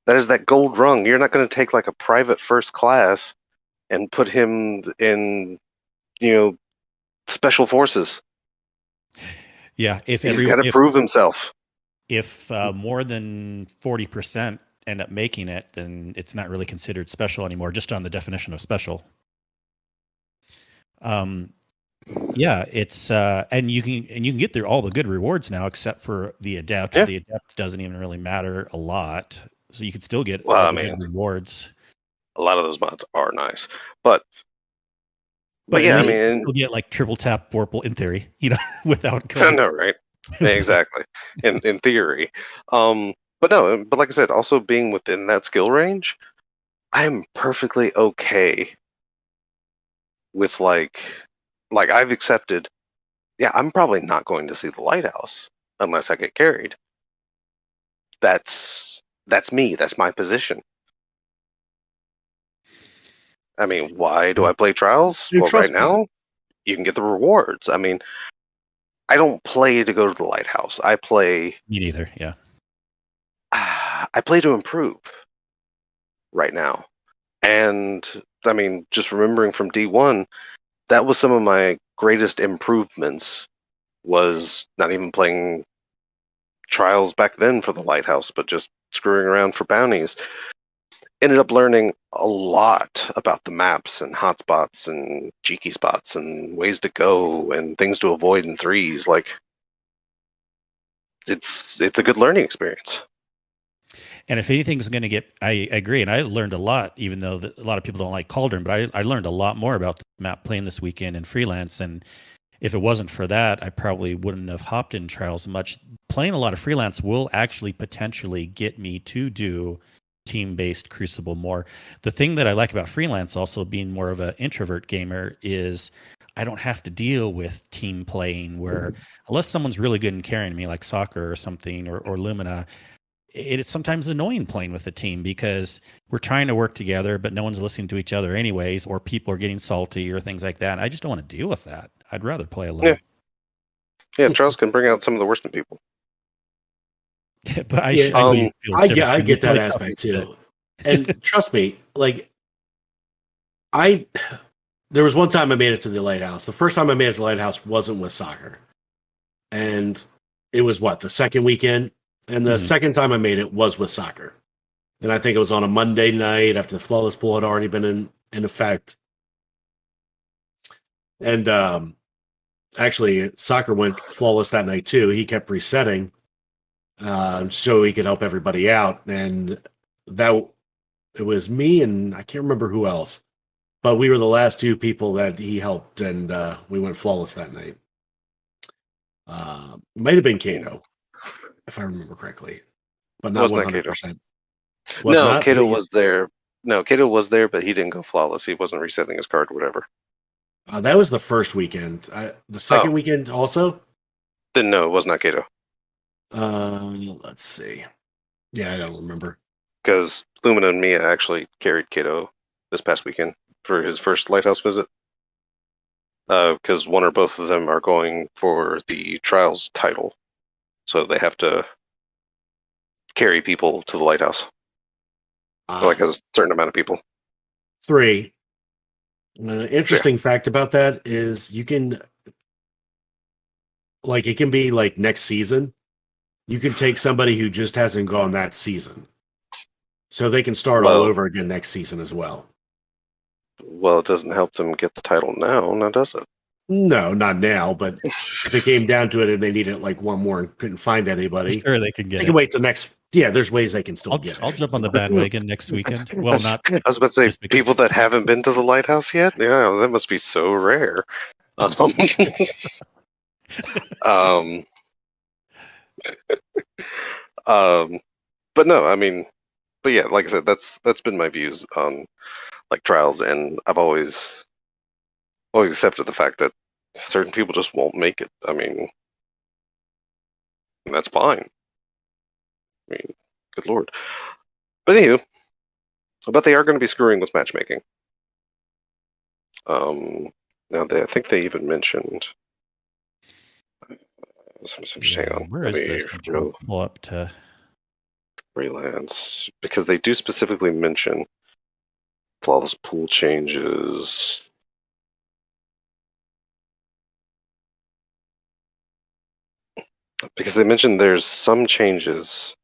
That is that gold rung. You're not going to take like a private first class and put him in, special forces. Yeah, he's got to prove himself. If more than 40% end up making it, then it's not really considered special anymore, just on the definition of special. It's and you can get all the good rewards now, except for the adept. Yeah. The adept doesn't even really matter a lot, so you could still get good rewards. A lot of those mods are nice, but yeah, you'll get like triple tap Vorpal in theory, without code. I know, right? Exactly. in theory. But like I said, also being within that skill range, I'm perfectly okay with like I've accepted, I'm probably not going to see the lighthouse unless I get carried. That's me. That's my position. I mean, why do I play Trials? Well, right now, you can get the rewards. I mean, I don't play to go to the lighthouse. I play... Me neither, yeah. I play to improve right now. And, I mean, just remembering from D1, that was some of my greatest improvements, was not even playing Trials back then for the lighthouse, but just screwing around for bounties. ended up learning a lot about the maps and hotspots and cheeky spots and ways to go and things to avoid in threes. Like, it's a good learning experience. And if anything's going to get, I agree, and I learned a lot, even though a lot of people don't like Cauldron, but I learned a lot more about the map playing this weekend in Freelance. And if it wasn't for that, I probably wouldn't have hopped in Trials much. Playing a lot of Freelance will actually potentially get me to do team-based Crucible more. The thing that I like about Freelance, also being more of an introvert gamer, is I don't have to deal with team playing where, unless someone's really good in carrying me, like Soccer or something, or Lumina, it's sometimes annoying playing with a team because we're trying to work together, but no one's listening to each other anyways, or people are getting salty or things like that. I just don't want to deal with that. I'd rather play alone. Yeah, Trials can bring out some of the worst in people. But I get that aspect too. And trust me, like there was one time I made it to the lighthouse. The first time I made it to the lighthouse wasn't with Soccer. And it was the second weekend? And the second time I made it was with Soccer. And I think it was on a Monday night after the Flawless Pool had already been in effect. And actually, Soccer went flawless that night too. He kept resetting so he could help everybody out. And it was me and I can't remember who else. But we were the last two people that he helped, and we went flawless that night. Might have been Kato, if I remember correctly, but not 100%. No, Kato was there. No, Kato was there, but he didn't go flawless. He wasn't resetting his card or whatever. That was the first weekend. The second weekend also? Then no, it was not Kato. Let's see. Yeah, I don't remember. Because Lumina and Mia actually carried Kato this past weekend for his first lighthouse visit. Because one or both of them are going for the Trials title. So they have to carry people to the lighthouse. Like a certain amount of people. 3. Interesting fact about that is you can, like, it can be like next season. You can take somebody who just hasn't gone that season. So they can start all over again next season as well. Well, it doesn't help them get the title now does it? No, not now, but if it came down to it and they needed like one more and couldn't find anybody, sure they can get it. They can wait till next. Yeah, there's ways they can still get it. I'll jump on the bandwagon next weekend. Well, I was about to say, people that haven't been to the lighthouse yet? Yeah, that must be so rare. But no, I mean, but yeah, like I said, that's been my views on like Trials, and I've always accepted the fact that certain people just won't make it. I mean, and that's fine. I mean, good lord. But anywho, but they are going to be screwing with matchmaking. Now I think they even mentioned. Hang on. Where is this? Pull up to Freelance, because they do specifically mention flawless pool changes. Because they mentioned there's some changes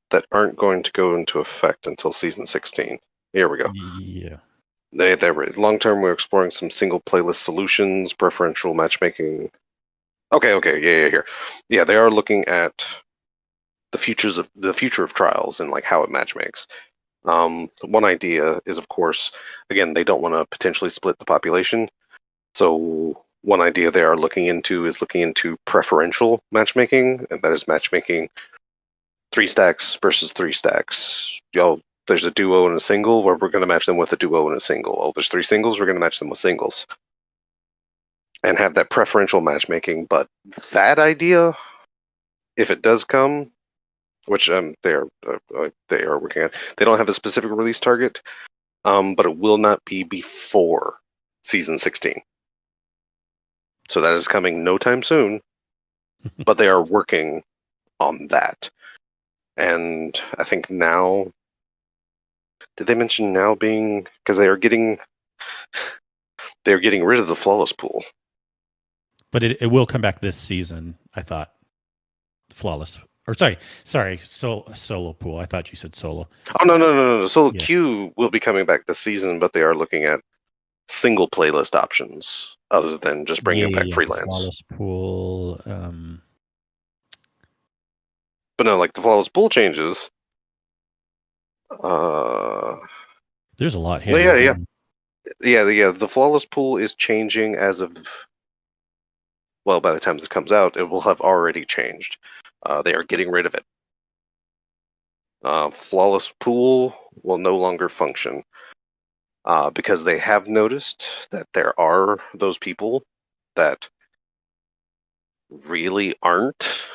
that aren't going to go into effect until season 16. Here we go. Yeah. They were long term. We're exploring some single playlist solutions, preferential matchmaking. Okay, yeah, here. Yeah, they are looking at the future of Trials and like how it matchmakes. One idea is, of course, again, they don't want to potentially split the population. So one idea they are looking into preferential matchmaking, and that is matchmaking 3 stacks versus 3 stacks. There's a duo and a single, where we're going to match them with a duo and a single. Oh, there's 3 singles, we're going to match them with singles. And have that preferential matchmaking. But that idea, if it does come, which they are working on, they don't have a specific release target, but it will not be before season 16. So that is coming no time soon, but they are working on that. And I think now, did they mention now being, because they're getting rid of the flawless pool. But it will come back this season, I thought. Flawless. Or sorry, solo pool. I thought you said solo. Oh no. Solo Yeah. queue will be coming back this season, but they are looking at single playlist options other than just bringing back Yeah. The freelance. flawless pool. But no, like the flawless pool changes. There's a lot No, here. yeah. The flawless pool is changing as of, well, by the time this comes out, it will have already changed. They are getting rid of it. Flawless pool will no longer function because they have noticed that there are those people that really aren't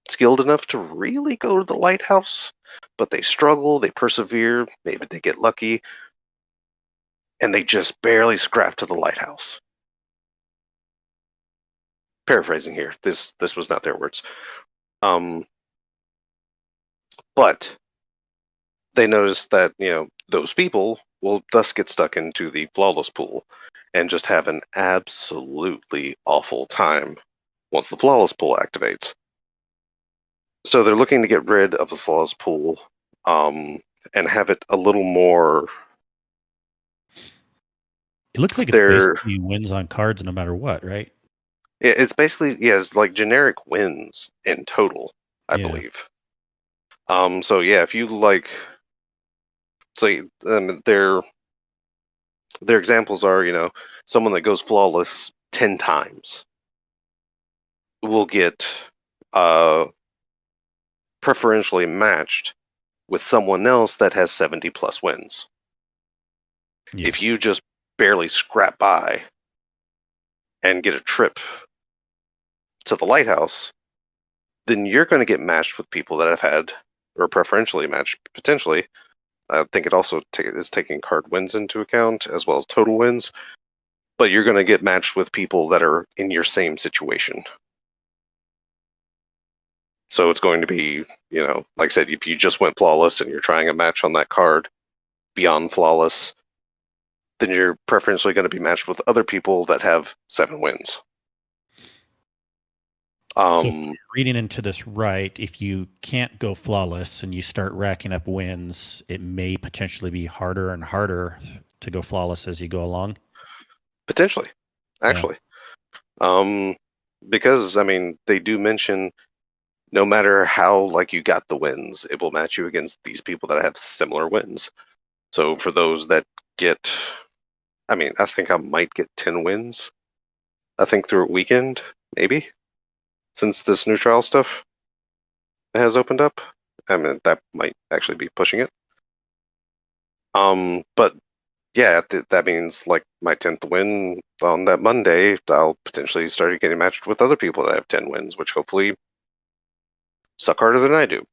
skilled enough to really go to the lighthouse, but they struggle, they persevere, maybe they get lucky, and they just barely scrap to the lighthouse. Paraphrasing here, this was not their words. But they notice that, those people will thus get stuck into the flawless pool and just have an absolutely awful time once the flawless pool activates. So they're looking to get rid of the flawless pool and have it a little more. It looks like it's basically wins on cards no matter what, right? It's basically, it's like generic wins in total, I believe. So yeah, if you like, so their examples are, someone that goes flawless 10 times will get preferentially matched with someone else that has 70 plus wins. Yeah. If you just barely scrap by and get a trip to the lighthouse, then you're going to get matched with people that have had, or preferentially matched potentially. I think it also is taking card wins into account as well as total wins. But you're going to get matched with people that are in your same situation. So it's going to be, like I said, if you just went flawless and you're trying a match on that card beyond flawless, then you're preferentially going to be matched with other people that have 7 wins. So if you're reading into this right, if you can't go flawless and you start racking up wins, it may potentially be harder and harder to go flawless as you go along. Potentially, actually. Yeah. Because, they do mention no matter how, you got the wins, it will match you against these people that have similar wins. So for those that get, I think I might get 10 wins, I think through a weekend, maybe, since this new trial stuff has opened up. That might actually be pushing it. But yeah, that means my 10th win on that Monday, I'll potentially start getting matched with other people that have 10 wins, which hopefully suck harder than I do.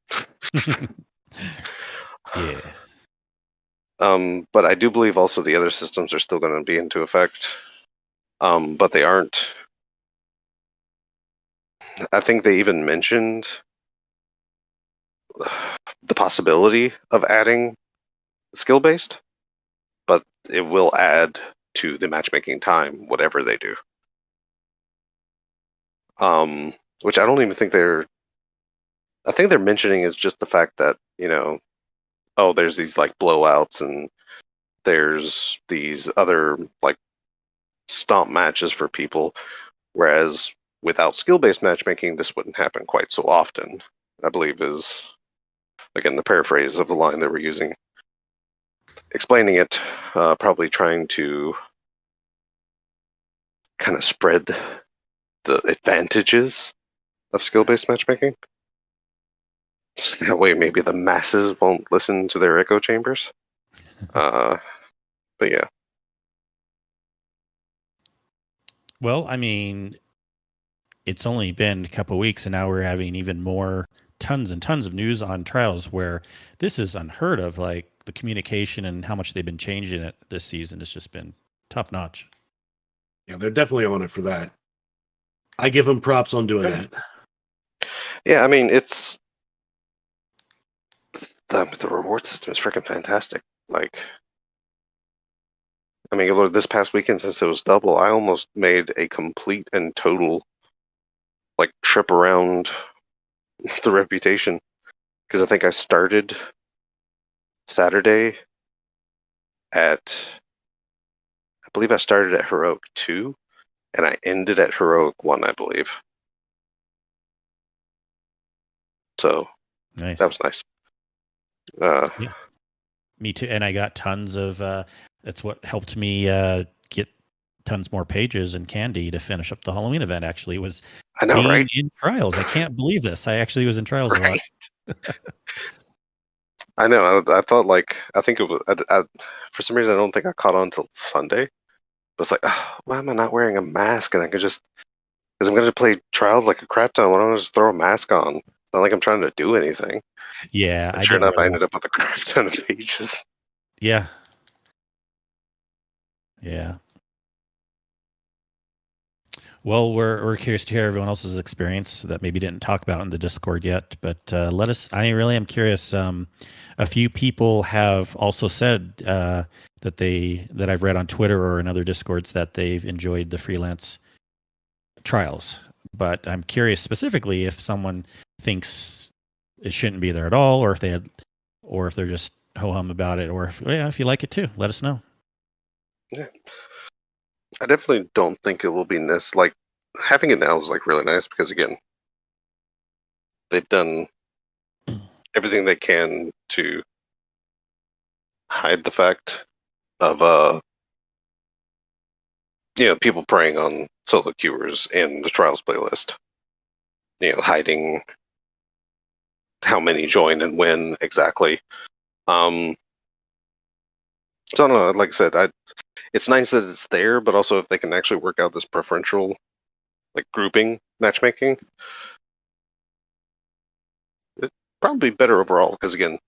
Yeah. But I do believe also the other systems are still going to be into effect. But they aren't. I think they even mentioned the possibility of adding skill-based, but it will add to the matchmaking time, whatever they do. Which I don't even think I think they're mentioning is just the fact that, there's these blowouts and there's these other stomp matches for people, whereas without skill-based matchmaking, this wouldn't happen quite so often, I believe is, again, the paraphrase of the line they were using. Explaining it, probably trying to kind of spread the advantages of skill-based matchmaking. So that way maybe the masses won't listen to their echo chambers. But yeah. Well, it's only been a couple of weeks and now we're having even more tons and tons of news on trials where this is unheard of. The communication and how much they've been changing it this season has just been top notch. Yeah, they're definitely on it for that. I give them props on doing that. Yeah, it's the reward system is freaking fantastic. This past weekend, since it was double, I almost made a complete and total trip around the reputation, because I think I started Saturday I believe I started at Heroic 2, and I ended at Heroic 1, I believe. So Nice. that was nice. Yeah, me too. And I got tons of. That's what helped me get tons more pages and candy to finish up the Halloween event. Actually, was I know, being right? in trials. I can't believe this. I actually was in trials a lot. I know. I thought I think it was. For some reason, I don't think I caught on until Sunday. But it's like, why am I not wearing a mask? And I could just, because I'm going to play trials like a crap ton. Why don't I just throw a mask on? It's not like I'm trying to do anything. Yeah, Sure enough, I ended up with a crap ton of pages. Yeah. Yeah. Well, we're curious to hear everyone else's experience that maybe didn't talk about in the Discord yet, but let us. I really am curious. A few people have also said that I've read on Twitter or in other Discords that they've enjoyed the freelance trials. But I'm curious specifically if someone thinks it shouldn't be there at all, or if they're just ho hum about it, or if you like it too, let us know. Yeah. I definitely don't think it will be like having it now is like really nice because again, they've done everything they can to hide the fact of people preying on solo queuers in the trials playlist. Hiding how many join and when exactly. So I don't know, like I said, it's nice that it's there, but also if they can actually work out this preferential like grouping matchmaking, it's probably better overall because again,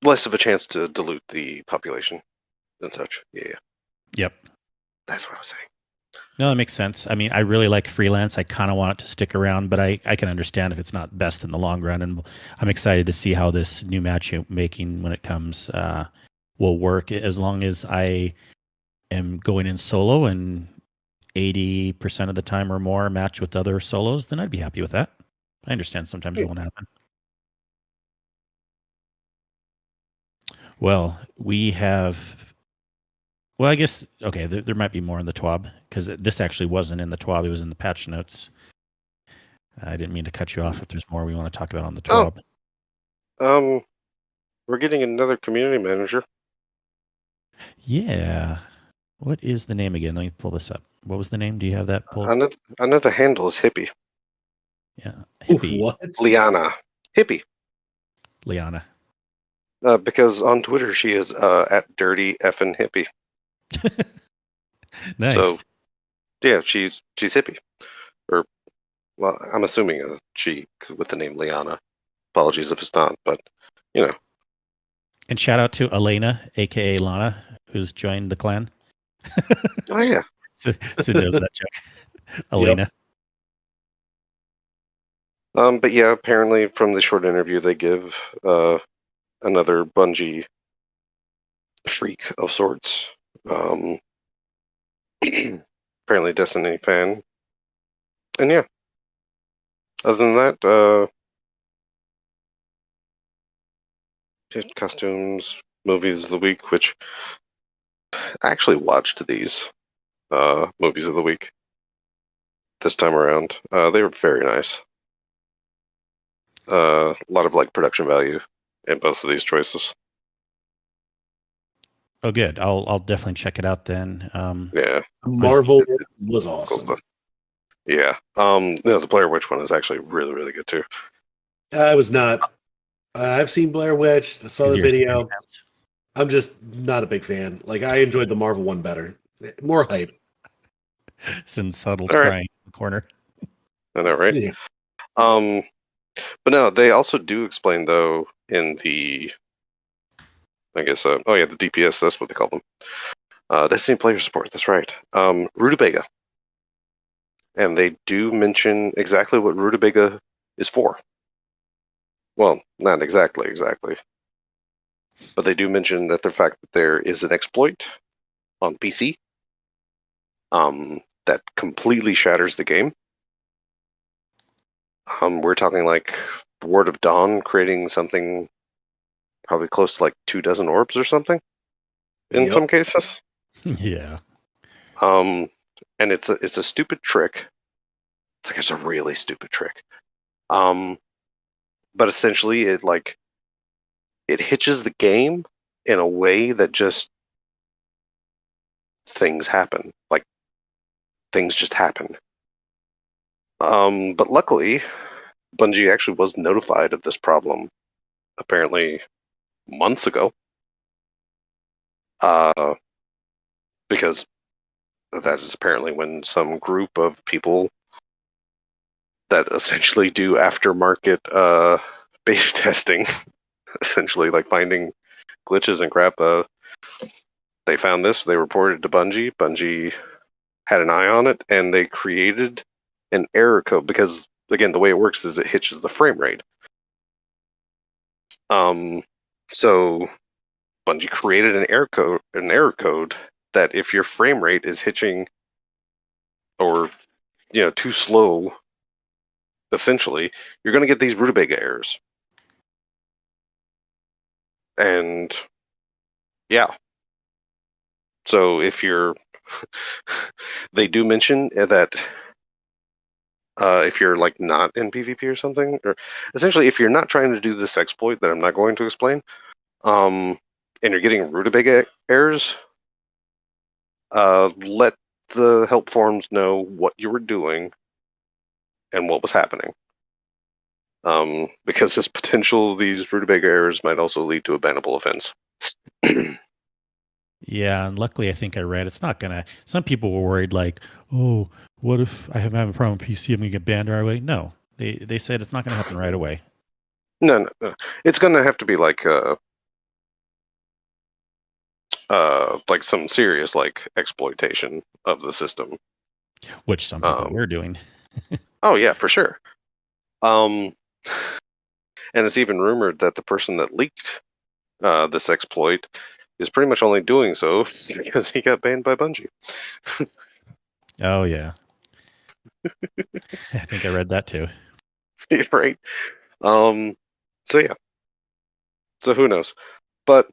less of a chance to dilute the population and such. Yeah. Yep. That's what I was saying. No, that makes sense. I mean, I really like freelance. I kind of want it to stick around, but I can understand if it's not best in the long run. And I'm excited to see how this new matchmaking when it comes will work. As long as I am going in solo and 80% of the time or more match with other solos, then I'd be happy with that. I understand sometimes it won't happen. Well, we have. Well, I guess okay. There might be more in the TWAB because this actually wasn't in the TWAB; it was in the patch notes. I didn't mean to cut you off. If there's more we want to talk about on the TWAB. We're getting another community manager. Yeah. What is the name again? Let me pull this up. What was the name? Do you have that pulled? I know the handle is Hippie. Yeah, Hippie. What? Liana. Hippie. Liana. Because on Twitter she is at Dirty Effin' Hippie. Nice. So, yeah, she's hippie. Or, well, I'm assuming she with the name Liana. Apologies if it's not, but And shout out to Elena, aka Lana, who's joined the clan. Oh yeah. So knows that joke. Elena. Yep. But yeah, apparently from the short interview they give another Bungie freak of sorts. Apparently Destiny fan. And yeah. Other than that, costumes, movies of the week, which I actually watched these movies of the week this time around. They were very nice. A lot of like production value in both of these choices. Oh, good. I'll definitely check it out then. Yeah, Marvel was awesome. Cool. Yeah. The Blair Witch one is actually really, really good too. I was not. I've seen Blair Witch. I saw the video. I'm just not a big fan. Like I enjoyed the Marvel one better. More hype. Since subtle crying in the corner. I know, right? Yeah. But no, they also do explain though in the, I guess, the DPS. That's what they call them. Destiny player support. That's right. Rutabaga. And they do mention exactly what Rutabaga is for. Well, not exactly, but they do mention that the fact that there is an exploit on PC that completely shatters the game. We're talking like Ward of Dawn creating something probably close to like 24 orbs or something in some cases. Yeah. And it's a stupid trick. It's like it's a really stupid trick. But essentially it hitches the game in a way that just things happen. Like things just happen. But luckily, Bungie actually was notified of this problem apparently months ago. Because that is apparently when some group of people that essentially do aftermarket beta testing, essentially like finding glitches and crap, they found this, they reported to Bungie. Bungie had an eye on it, and they created an error code because, again, the way it works is it hitches the frame rate. So Bungie created an error code that if your frame rate is hitching or too slow, essentially, you're going to get these rutabaga errors. And yeah. So if you're they do mention that if you're like not in PvP or something, or essentially if you're not trying to do this exploit that I'm not going to explain, and you're getting rutabaga errors, let the help forums know what you were doing and what was happening. Because these rutabaga errors might also lead to a bannable offense. Yeah, and luckily I think I read it's not gonna. Some people were worried, like, oh, what if I have a problem with PC? I'm gonna get banned right away. No, they said it's not gonna happen right away. No. It's gonna have to be like some serious like exploitation of the system, which some people were doing. Oh yeah, for sure. And it's even rumored that the person that leaked this exploit is pretty much only doing so because he got banned by Bungie. Oh yeah, I think I read that too. Right. So yeah. So who knows? But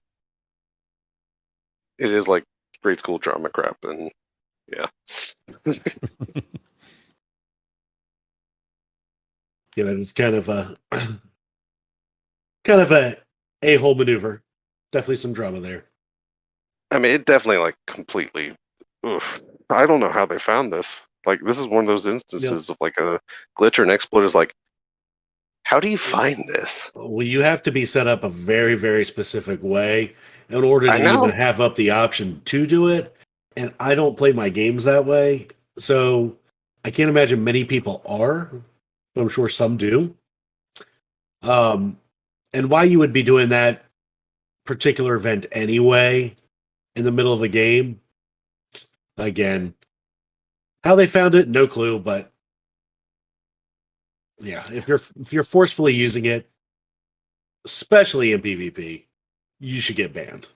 it is like grade school drama crap, and yeah. It's kind of a a-hole maneuver. Definitely some drama there. I mean, it definitely like completely. Oof. I don't know how they found this. Like, this is one of those instances of like a glitch or an exploit is like, how do you find this? Well, you have to be set up a very, very specific way in order to even have up the option to do it. And I don't play my games that way. So I can't imagine many people are, but I'm sure some do. And why you would be doing that particular event anyway in the middle of a game, again, how they found it, no clue, but yeah, if you're forcefully using it, especially in PvP, you should get banned.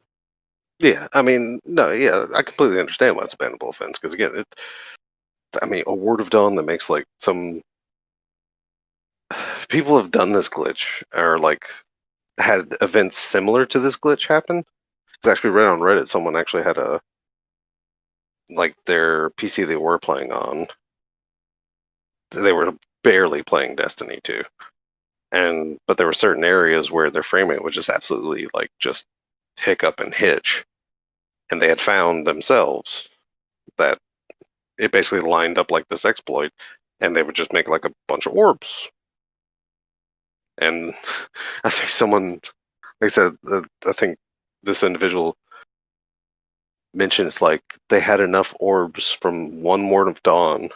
Yeah, I mean, no, yeah, I completely understand why it's a bannable offense because again, a Ward of Dawn that makes like some people have done this glitch or like had events similar to this glitch happen. It's actually read on Reddit. Someone actually had their PC they were playing on. They were barely playing Destiny 2. But there were certain areas where their frame rate was just absolutely like just hiccup and hitch. And they had found themselves that it basically lined up like this exploit, and they would just make like a bunch of orbs. And I think I think this individual mentioned it's like they had enough orbs from one Ward of Dawn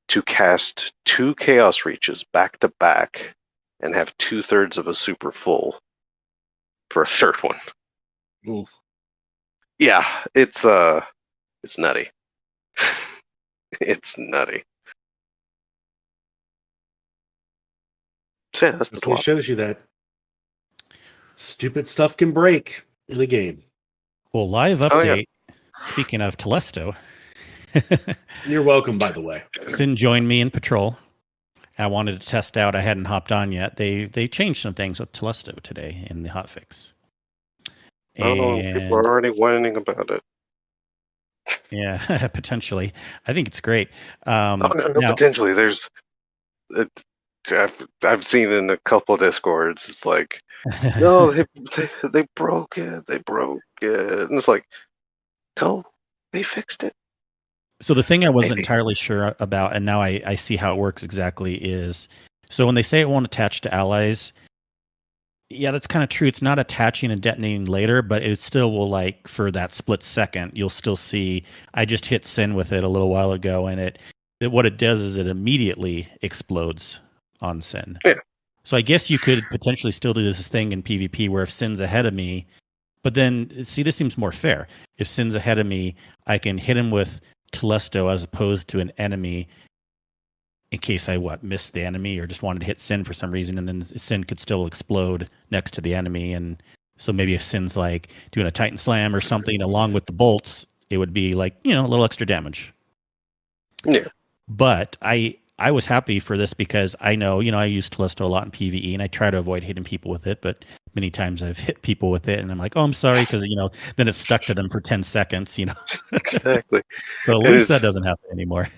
to cast 2 Chaos Reaches back to back and have 2/3 of a super full for a third one. Oof. Yeah, it's nutty. It's nutty. So yeah, that's what shows you that stupid stuff can break in a game. Well, live update. Speaking of Telesto, You're welcome, by the way. Sin joined me in patrol. I wanted to test out. I hadn't hopped on yet. They changed some things with Telesto today in the hotfix. People are already whining about it. Yeah, potentially. I think it's great. No, potentially. There's, I've seen in a couple of Discords. It's like, no, they broke it. They broke it, and it's like, no, they fixed it. So the thing I wasn't entirely sure about, and now I see how it works exactly, is so when they say it won't attach to allies, yeah, that's kind of true. It's not attaching and detonating later, but it still will, like, for that split second, you'll still see, I just hit Sin with it a little while ago, and what it does is it immediately explodes on Sin. Yeah. So I guess you could potentially still do this thing in PvP where if Sin's ahead of me, but then, see, this seems more fair. If Sin's ahead of me, I can hit him with Telesto as opposed to an enemy in case I missed the enemy or just wanted to hit Sin for some reason, and then Sin could still explode next to the enemy. And so maybe if Sin's like doing a Titan Slam or something along with the bolts, it would be like, a little extra damage. Yeah. But I was happy for this because I know, I use Telesto a lot in PvE and I try to avoid hitting people with it, but many times I've hit people with it and I'm like, oh, I'm sorry, because, then it's stuck to them for 10 seconds, Exactly. So at least that doesn't happen anymore.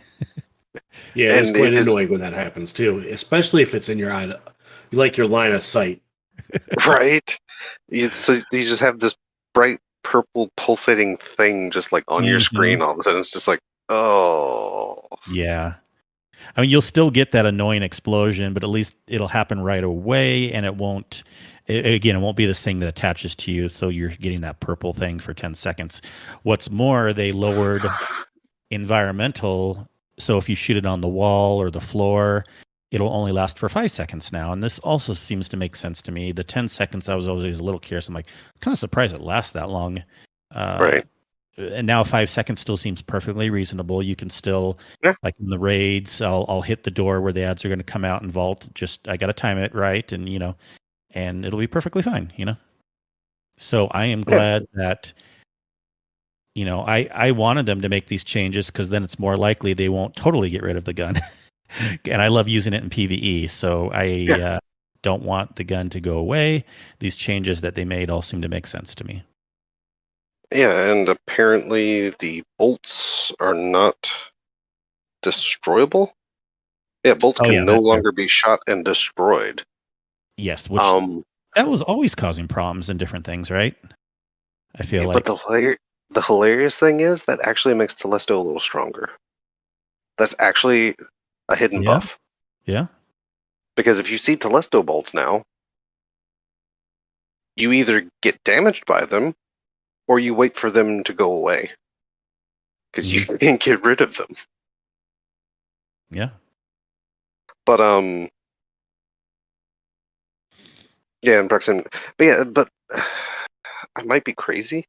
Yeah, it's quite annoying when that happens too, especially if it's in your eye, your line of sight. Right. So you just have this bright purple pulsating thing just like on your screen. All of a sudden, it's just like, oh. Yeah. I mean, you'll still get that annoying explosion, but at least it'll happen right away, and it won't be this thing that attaches to you, so you're getting that purple thing for 10 seconds. What's more, they lowered environmental, so if you shoot it on the wall or the floor, it'll only last for 5 seconds now, and this also seems to make sense to me. The 10 seconds, I was always a little curious. I'm like, kind of surprised it lasts that long. Right. And now 5 seconds still seems perfectly reasonable. You can still, like in the raids, I'll hit the door where the ads are going to come out and vault. Just, I got to time it right, and and it'll be perfectly fine, So I am glad that, I wanted them to make these changes because then it's more likely they won't totally get rid of the gun. And I love using it in PvE, so I don't want the gun to go away. These changes that they made all seem to make sense to me. Yeah, and apparently the bolts are not destroyable. Yeah, bolts can no longer be shot and destroyed. Yes, which that was always causing problems in different things, right? I feel like. But the hilarious thing is that actually makes Telesto a little stronger. That's actually a hidden buff. Yeah. Because if you see Telesto bolts now, you either get damaged by them, or you wait for them to go away. Because you can't get rid of them. Yeah. But, yeah, in proximity. But I might be crazy,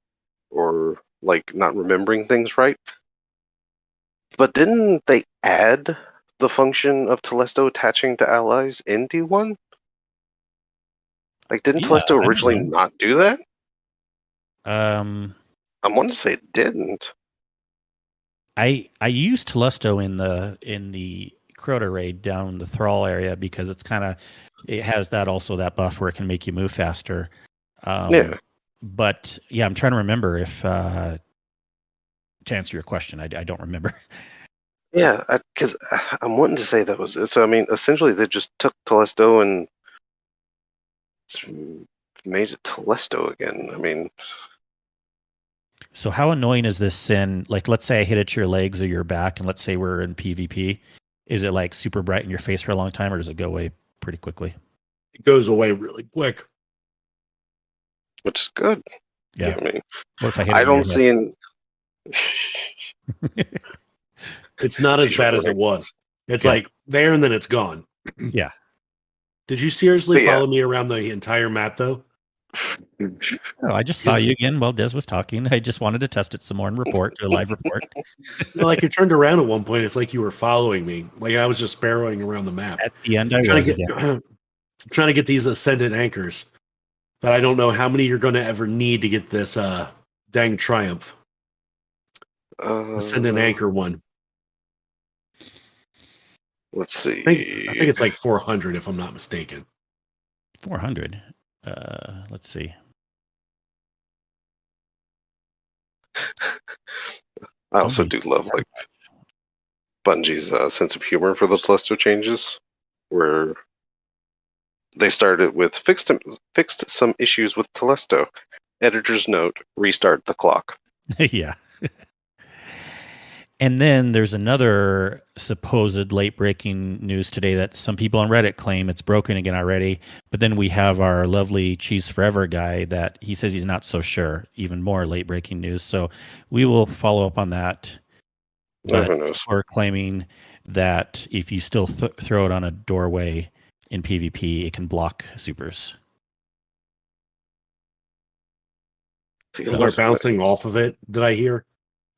or, not remembering things right. But didn't they add the function of Telesto attaching to allies in D1? Didn't Telesto originally not do that? I wanted to say it didn't. I used Telesto in the Crota raid down the Thrall area because it has that buff where it can make you move faster. But I'm trying to remember if to answer your question, I don't remember. Yeah, because I'm wanting to say that was it. So I mean, essentially they just took Telesto and made it Telesto again. I mean. So how annoying is this Sin? Let's say I hit it to your legs or your back, and let's say we're in PvP. Is it super bright in your face for a long time, or does it go away pretty quickly? It goes away really quick. Which is good. Yeah. I mean, what if I hit I don't see in. It's not as bad as it was. It's there and then it's gone. Yeah. Did you seriously follow me around the entire map, though? Oh, I just saw you again while Des was talking. I just wanted to test it some more and report to a live report. You turned around at one point. It's like you were following me. I was just sparrowing around the map. At the end, I was trying to get these ascendant anchors. But I don't know how many you're going to ever need to get this dang triumph. Send an anchor one. Let's see. I think it's like 400 if I'm not mistaken. 400. Let's see. I also do love like Bungie's sense of humor for those Telesto changes, where they started with fixed some issues with Telesto. Editor's note: restart the clock. Yeah. And then there's another supposed late-breaking news today that some people on Reddit claim it's broken again already. But then we have our lovely Cheese Forever guy that he says he's not so sure. Even more late-breaking news. So we will follow up on that. But who knows? we're claiming that if you still throw it on a doorway in PvP, it can block supers. So they're bouncing off of it. Did I hear?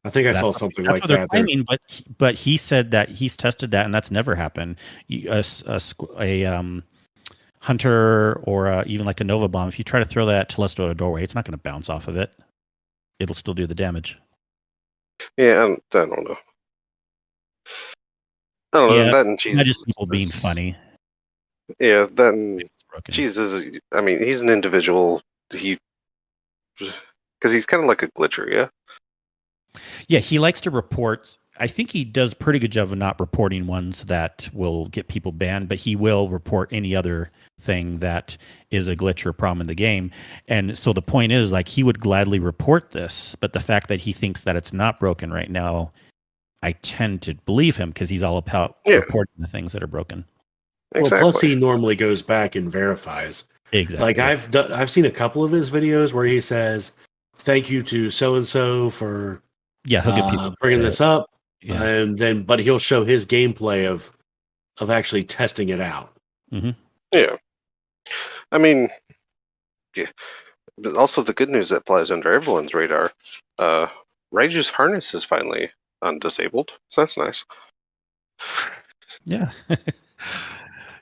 I think I saw something like that. Claiming, but he said that he's tested that, and that's never happened. A hunter or even like a Nova Bomb, if you try to throw that Telesto at a doorway, it's not going to bounce off of it. It'll still do the damage. Yeah, I don't know. I don't know. That and Jesus, not just people being funny. Yeah, then Jesus. I mean, he's an individual. Because he's kind of like a glitcher, yeah. Yeah, he likes to report. I think he does a pretty good job of not reporting ones that will get people banned, but he will report any other thing that is a glitch or a problem in the game. And so the point is, like, he would gladly report this, but the fact that he thinks that it's not broken right now, I tend to believe him because he's all about reporting the things that are broken. Exactly. Well, plus he normally goes back and verifies. Exactly. Like I've seen a couple of his videos where he says, "Thank you to so and so for he'll get people bringing this up," and then but he'll show his gameplay of actually testing it out. Mm-hmm. Yeah, I mean, yeah. But also the good news that flies under everyone's radar: Raiju's harness is finally undisabled, so that's nice. Yeah.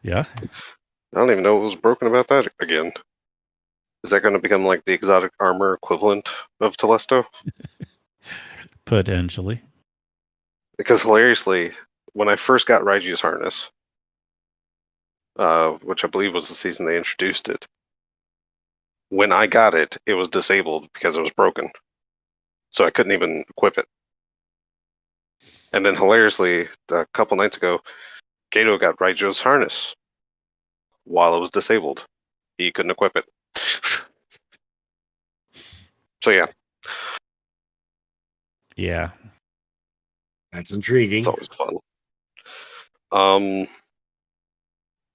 Yeah. I don't even know what was broken about that again. Is that going to become like the exotic armor equivalent of Telesto? Potentially. Because hilariously, when I first got Raiju's harness, which I believe was the season they introduced it, when I got it, it was disabled because it was broken. So I couldn't even equip it. And then hilariously, a couple nights ago, Gato got Raiju's harness while it was disabled. He couldn't equip it. So yeah. Yeah. That's intriguing. It's always fun.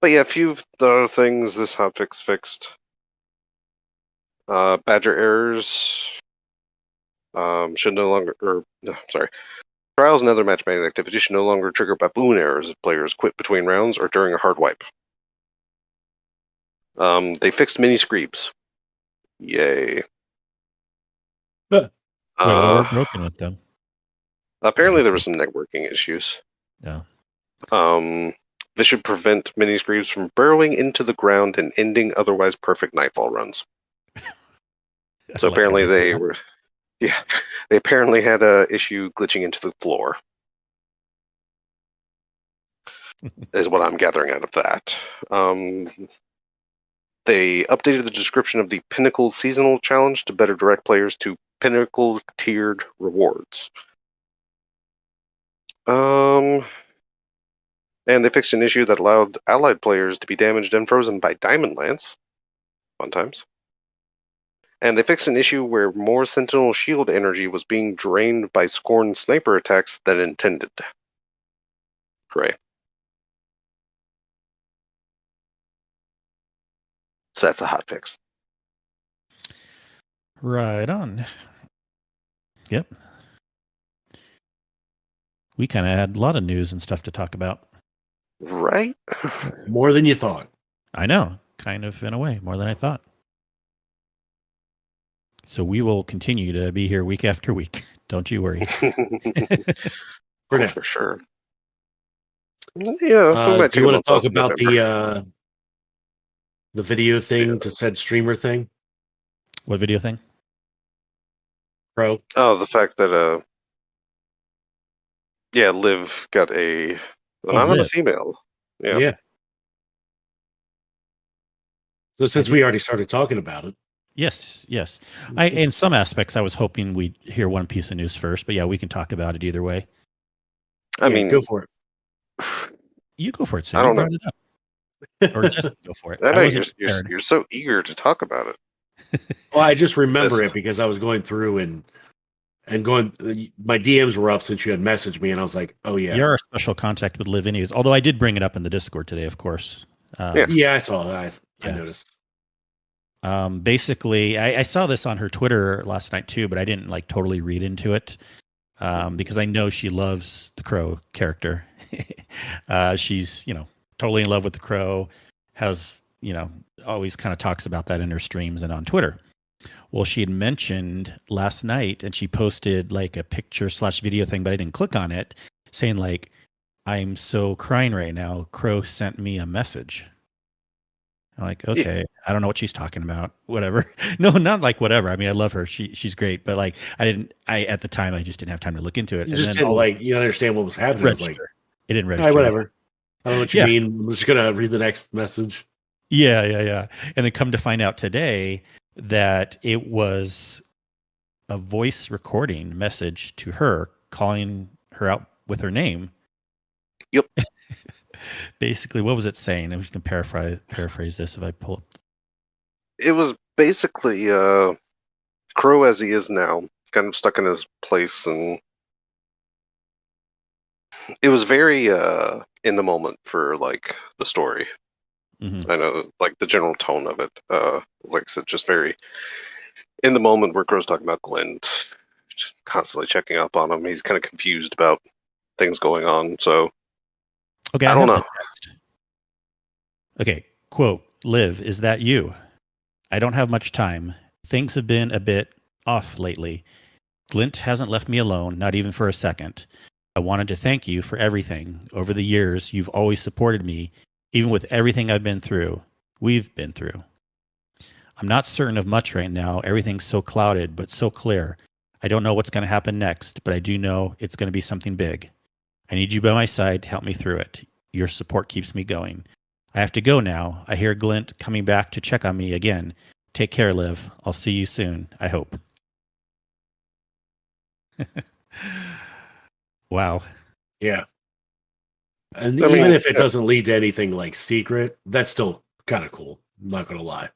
But yeah, a few of the other things this hotfix fixed. Badger errors should no longer, trials and other matchmaking activities should no longer trigger baboon errors if players quit between rounds or during a hard wipe. They fixed mini screeps. Yay. What were broken with them? Apparently there were some networking issues. Yeah. This should prevent mini screeps from burrowing into the ground and ending otherwise perfect nightfall runs. So apparently they apparently had a issue glitching into the floor. Is what I'm gathering out of that. They updated the description of the Pinnacle Seasonal Challenge to better direct players to Pinnacle tiered rewards. And they fixed an issue that allowed allied players to be damaged and frozen by Diamond Lance. Fun times. And they fixed an issue where more Sentinel shield energy was being drained by Scorn sniper attacks than intended. Hooray. So that's a hotfix. Right on. Yep. We kind of had a lot of news and stuff to talk about. Right? More than you thought. I know. Kind of in a way, more than I thought. So we will continue to be here week after week. Don't you worry. For sure. Yeah. Do you want to talk about the video thing to said streamer thing? What video thing? Pro. Oh, the fact that Yeah, Liv got a anonymous email. Yeah. So since we already started talking about it. Yes. In some aspects, I was hoping we'd hear one piece of news first, but yeah, we can talk about it either way. I mean, go for it. You go for it, Sam. I You don't brought know. it up. Or just go for it. I know wasn't you're so eager to talk about it. Well, I just remember it because I was going through and going. My DMs were up since you had messaged me, and I was like, "Oh yeah, You're our special contact with Live Anyways." Although I did bring it up in the Discord today, of course. Yeah, I saw that. I noticed. Basically, I saw this on her Twitter last night too, but I didn't like totally read into it because I know she loves the Crow character. She's totally in love with the Crow. Has always kind of talks about that in her streams and on Twitter. Well, she had mentioned last night, and she posted like a picture/video thing, but I didn't click on it, saying like, "I'm so crying right now. Crow sent me a message." I'm like, okay, I don't know what she's talking about. Whatever. No, not like whatever. I mean, I love her. She's great, but like, at the time, I just didn't have time to look into it. You just didn't understand what was happening. It was like, it didn't register. All right, whatever. I don't know what you mean. I'm just gonna read the next message. Yeah. And then come to find out today that it was a voice recording message to her calling her out with her name. Yep. Basically, what was it saying? And we can paraphrase this if I pull it. It was basically Crow as he is now, kind of stuck in his place, and it was very in the moment for like the story. Mm-hmm. I know, like the general tone of it. Like I said, just very in the moment where Crow's talking about Glenn, constantly checking up on him. He's kind of confused about things going on. So, okay, I don't know. Okay, quote, Liv, is that you? I don't have much time. Things have been a bit off lately. Glint hasn't left me alone, not even for a second. I wanted to thank you for everything. Over the years, you've always supported me, even with everything I've been through. We've been through. I'm not certain of much right now. Everything's so clouded, but so clear. I don't know what's going to happen next, but I do know it's going to be something big. I need you by my side to help me through it. Your support keeps me going. I have to go now. I hear Glint coming back to check on me again. Take care, Liv. I'll see you soon, I hope. Wow. Yeah. And even if it doesn't lead to anything like secret, that's still kind of cool. I'm not going to lie.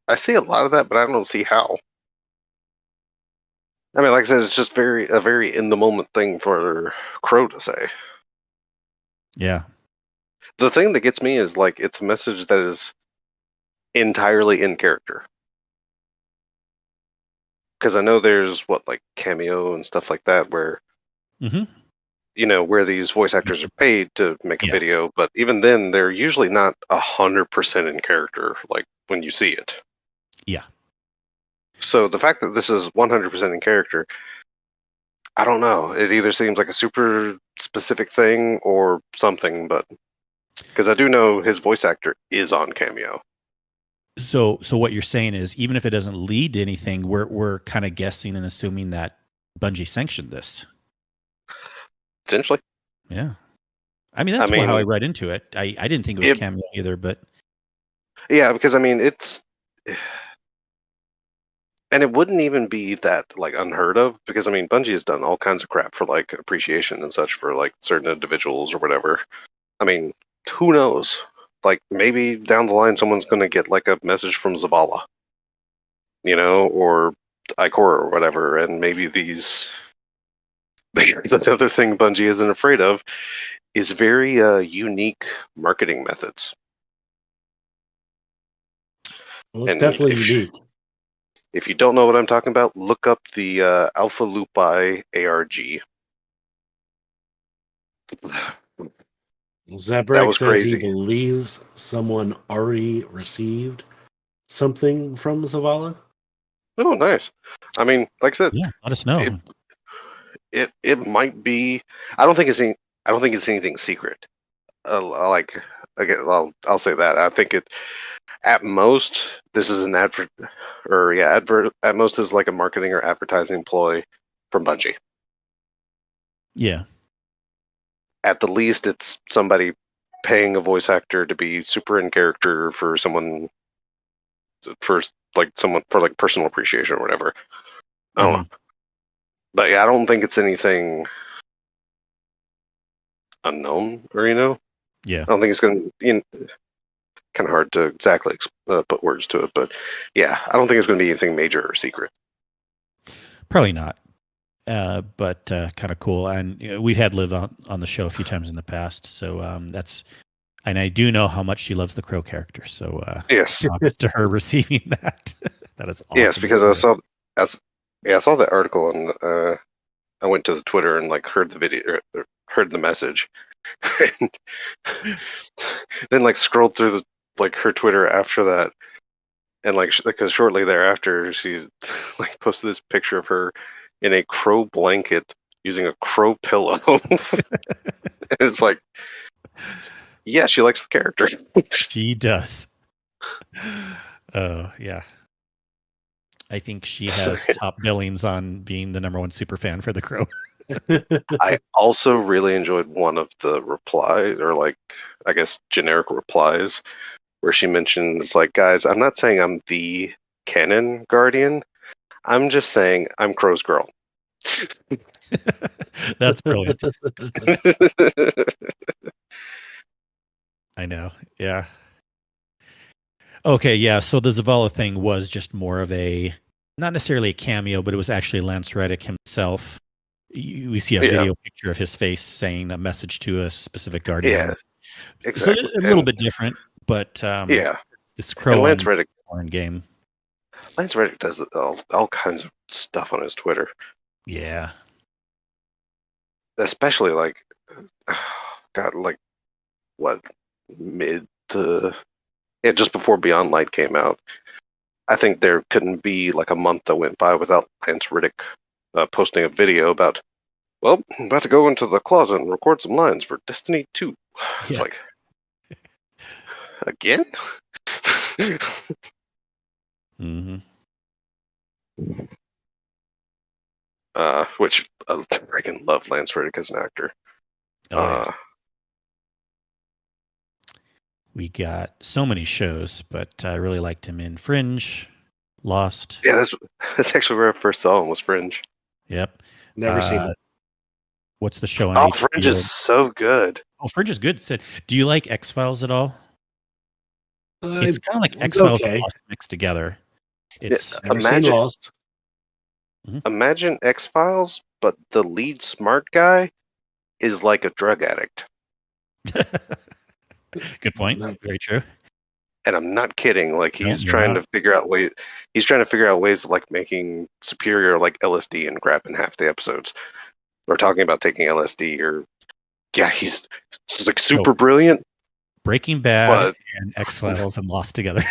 I see a lot of that, but I don't see how. I mean, like I said, it's just a very in the moment thing for Crow to say. Yeah. The thing that gets me is like it's a message that is entirely in character. Because I know there's like Cameo and stuff like that where where these voice actors are paid to make a video, but even then they're usually not 100% in character like when you see it. Yeah. So the fact that this is 100% in character, I don't know. It either seems like a super specific thing or something, but because I do know his voice actor is on Cameo. So what you're saying is, even if it doesn't lead to anything, we're kind of guessing and assuming that Bungie sanctioned this. Potentially. Yeah. I mean, that's how I read into it. I didn't think it was Cameo either, but yeah, because I mean it's. And it wouldn't even be that like unheard of because I mean Bungie has done all kinds of crap for like appreciation and such for like certain individuals or whatever. I mean, who knows? Like maybe down the line someone's going to get like a message from Zavala, or Ikora or whatever, and maybe that's the other thing Bungie isn't afraid of is very unique marketing methods. Well, it's definitely unique. If you don't know what I'm talking about, look up the Alpha Lupi ARG. Zabrak says crazy. He believes someone already received something from Zavala. Oh, nice. I mean, like I said, let us know. It might be. I don't think it's anything secret. I'll say that. I think it. At most, this is an advert, at most is like a marketing or advertising ploy from Bungie. Yeah. At the least, it's somebody paying a voice actor to be super in character for someone for personal appreciation or whatever. I don't know. But yeah, I don't think it's anything unknown or Yeah. I don't think it's going to kind of hard to exactly put words to it, but yeah, I don't think it's going to be anything major or secret. Probably not. But kind of cool. And we've had Liv on the show a few times in the past, so and I do know how much she loves the Crow character. So yes, props to her receiving that. That is awesome. Yes, because I saw that article and I went to the Twitter and heard the video, or heard the message, and then scrolled through her Twitter after that, and because shortly thereafter she posted this picture of her in a crow blanket using a crow pillow. It's yeah, she likes the character. She does. Oh yeah. I think she has top billings on being the #1 super fan for the Crow. I also really enjoyed one of the replies, or I guess generic replies, where she mentions guys, I'm not saying I'm the canon guardian. I'm just saying I'm Crow's girl. That's brilliant. I know. Yeah. Okay, yeah. So the Zavala thing was just more of not necessarily a cameo, but it was actually Lance Reddick himself. We see a video picture of his face saying a message to a specific guardian. Yeah, exactly. So a little bit different, but yeah, it's Crow and Lance Reddick game. Lance Reddick does all kinds of stuff on his Twitter. Yeah, especially what mid to just before Beyond Light came out. I think there couldn't be a month that went by without Lance Reddick posting a video about, well, I'm about to go into the closet and record some lines for Destiny 2. It's again? Mm-hmm. Which I freaking love Lance Reddick as an actor. Yeah. We got so many shows, but I really liked him in Fringe, Lost. Yeah, that's actually where I first saw him, was Fringe. Yep. Never seen it. What's the show on HBO? Fringe is so good. Oh, Fringe is good. Do you like X-Files at all? It's kind of like X-Files and Lost mixed together. It's imagine Lost. Imagine X-Files, but the lead smart guy is like a drug addict. Good point. Very true. And I'm not kidding. He's trying to figure out ways. He's trying to figure out ways of making superior LSD and grabbing half the episodes. Or talking about taking LSD, or he's super brilliant. Breaking Bad and X-Files and Lost together.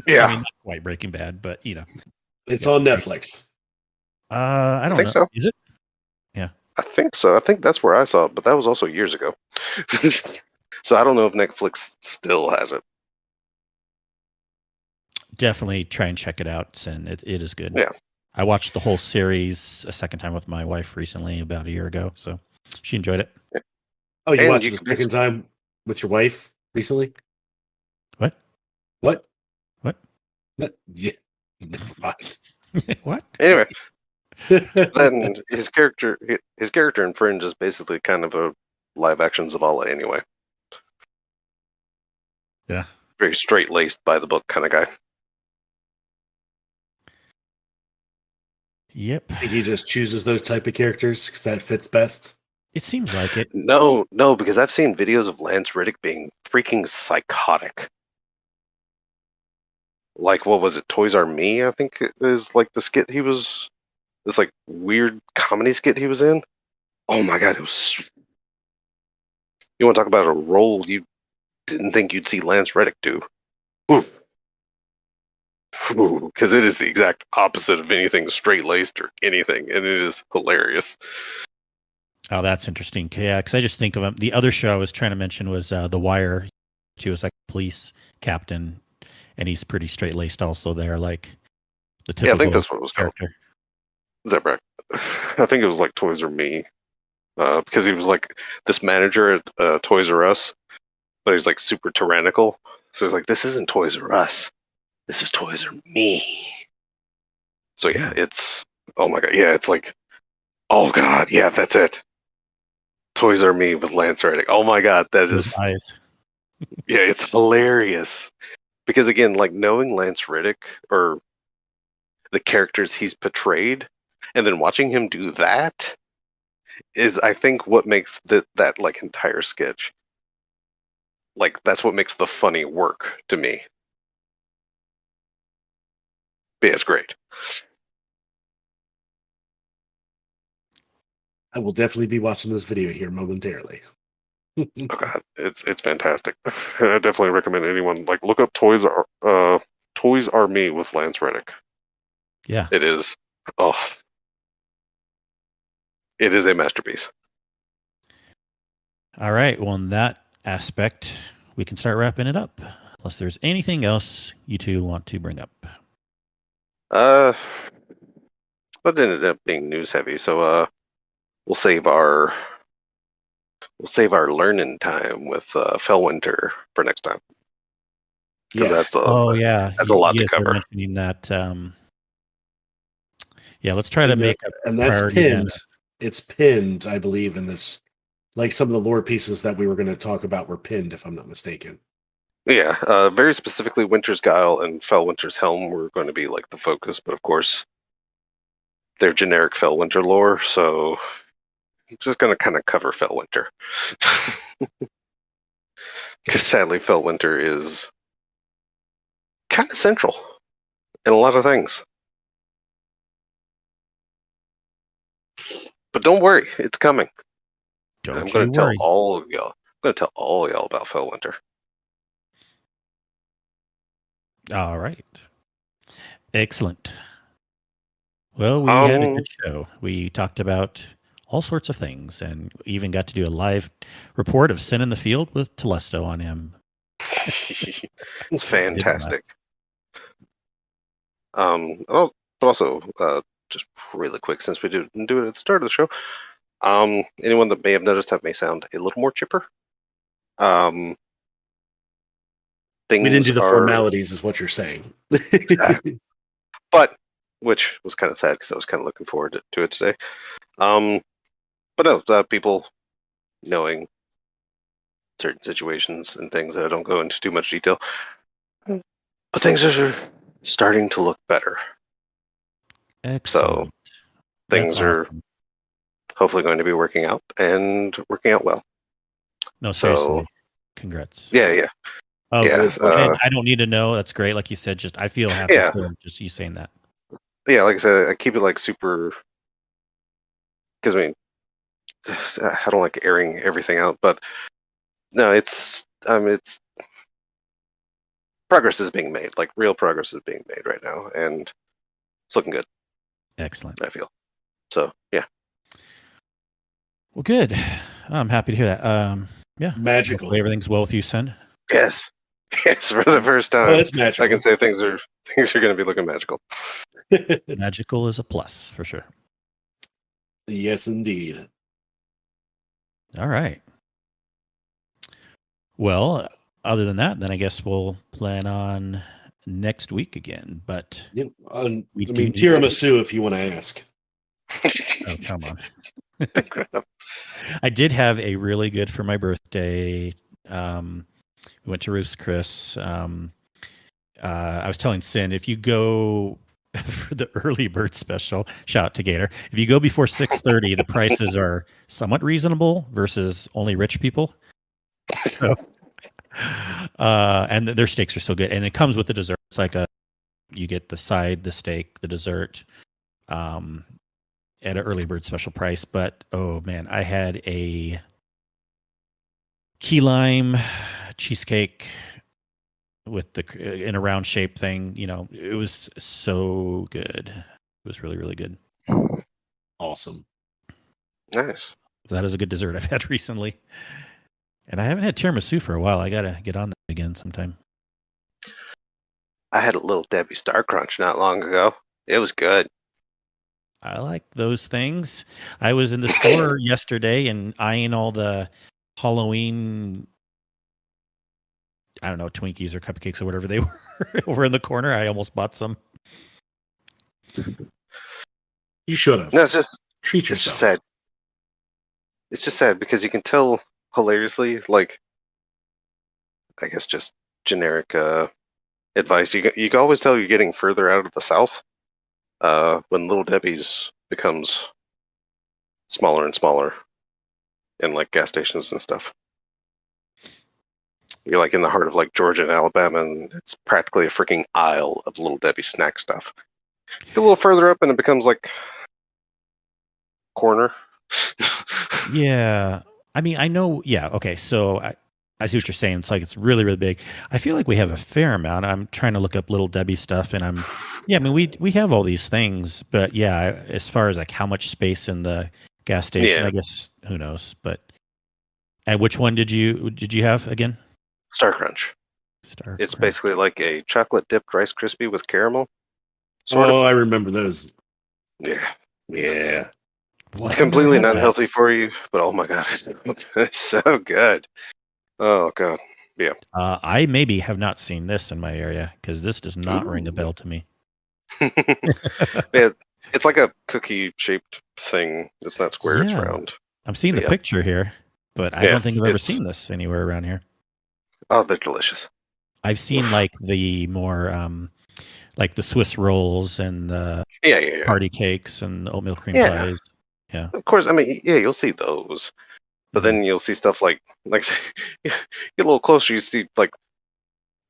Yeah, I mean, not quite Breaking Bad, but it's on Netflix. I don't think so. Is it? Yeah, I think so. I think that's where I saw it, but that was also years ago. So I don't know if Netflix still has it. Definitely try and check it out, and it is good. Yeah, I watched the whole series a second time with my wife recently, about a year ago, so she enjoyed it. Yeah. Oh, you watched it the second time with your wife recently? What? Yeah. Never mind. What? Anyway, then his character in Fringe is basically kind of a live action Zavala anyway. Yeah. Very straight laced, by the book kind of guy. Yep. I think he just chooses those type of characters because that fits best. It seems like it. No, because I've seen videos of Lance Reddick being freaking psychotic. What was it? Toys R Me, I think it is the skit he was. This weird comedy skit he was in. Oh my god, it was. You want to talk about a role you didn't think you'd see Lance Reddick do? Because it is the exact opposite of anything straight laced or anything, and it is hilarious. Oh, that's interesting. Yeah, because I just think of him. The other show I was trying to mention was The Wire. She was a police captain, and he's pretty straight laced also there, the typical I think that's what it was character. called. Is that right? I think it was Toys R Me. because he was like this manager at Toys R Us, but he's like super tyrannical. So he's like, "This isn't Toys R Us. This is Toys R Me." So yeah, it's oh my god, yeah, it's like, oh god, yeah, that's it. Toys R Me with Lance Reddick. Oh my god, that Those is eyes. yeah, it's hilarious. Because again, like knowing Lance Reddick or the characters he's portrayed, and then watching him do that is, I think, what makes that like entire sketch. Like that's what makes the funny work to me. But yeah, it's great. I will definitely be watching this video here momentarily. Oh god, it's fantastic. I definitely recommend anyone like look up Toys R Me with Lance Reddick. Yeah. It is oh it is a masterpiece. All right. Well, in that aspect, we can start wrapping it up. Unless there's anything else you two want to bring up. But it ended up being news heavy, so we'll save our learning time with Fellwinter for next time. Yes. That's that's a lot to were cover. mentioning that. Yeah, let's try to make and that's pinned. It's pinned, I believe, in this. Like some of the lore pieces that we were going to talk about were pinned, if I'm not mistaken. Yeah, very specifically, Winter's Guile and Fellwinter's Helm were going to be like the focus, but of course, they're generic Fellwinter lore, so I'm just going to kind of cover Fellwinter. Because sadly, Fellwinter is kind of central in a lot of things. But don't worry, it's coming. I'm going to tell all of y'all. I'm going to tell all of y'all about Fellwinter. All right. Excellent. Well, we had a good show. We talked about all sorts of things and even got to do a live report of Sin in the Field with Telesto on him. It's fantastic. But also, just really quick, since we didn't do it at the start of the show, anyone that may have noticed that may sound a little more chipper. We didn't do the formalities, is what you're saying. Exactly. But, which was kind of sad because I was kind of looking forward to it today. But no, people knowing certain situations and things that I don't go into too much detail. But things are starting to look better. Excellent. So things are hopefully going to be working out and working out well. No, seriously. Congrats. Yeah. I don't need to know. That's great. Like you said, just I feel happy still, just you saying that. Yeah, like I said, I keep it like super, because I mean, I don't like airing everything out, but no, it's progress is being made. Like real progress is being made right now, and it's looking good. Excellent. I feel so. Yeah. Well, good. I'm happy to hear that. Yeah, magical. Hopefully everything's well with you, son. Yes, for the first time, it's magical. I can say things are going to be looking magical. Magical is a plus for sure. Yes, indeed. All right. Well, other than that, then I guess we'll plan on next week again. But tiramisu, if you want to ask. Oh, come on. I did have a really good for my birthday. We went to Ruth's Chris. I was telling Sin, if you go for the early bird special, shout out to Gator. If you go before 6:30, the prices are somewhat reasonable versus only rich people. So, and their steaks are so good, and it comes with the dessert. It's like you get the side, the steak, the dessert, at an early bird special price. But oh man, I had a key lime cheesecake with in a round shape thing. You know, it was so good. It was really, really good. Awesome. Nice. That is a good dessert I've had recently. And I haven't had tiramisu for a while. I got to get on that again sometime. I had a little Debbie Star Crunch not long ago. It was good. I like those things. I was in the store yesterday and eyeing all the Halloween, I don't know, Twinkies or cupcakes or whatever they were over in the corner. I almost bought some. You should have. No, it's just Treat it's yourself. just sad. It's just sad because you can tell hilariously, like, I guess just generic advice. You can always tell you're getting further out of the South when Little Debbie's becomes smaller and smaller in like gas stations and stuff. You're like in the heart of like Georgia and Alabama, and it's practically a freaking aisle of Little Debbie snack stuff. Get a little further up, and it becomes like corner. Yeah. I mean, I know. Yeah. Okay. So I see what you're saying. It's like it's really, really big. I feel like we have a fair amount. I'm trying to look up Little Debbie stuff, and I mean, we have all these things, but yeah, as far as like how much space in the gas station, I guess who knows. But and which one did you have again? Star Crunch. It's basically like a chocolate dipped Rice Krispie with caramel. Sort of. I remember those. Yeah. What? It's completely not healthy for you, but oh my god, it's so good. Oh god, yeah. I maybe have not seen this in my area because this does not ring a bell to me. Yeah, it's like a cookie shaped thing. It's not square; it's round. I'm seeing the picture here, but I don't think I've ever seen this anywhere around here. Oh, they're delicious. I've seen like the more like the Swiss rolls and the party cakes and oatmeal cream pies. Yeah, of course. I mean, you'll see those, but then you'll see stuff like get a little closer. You see like,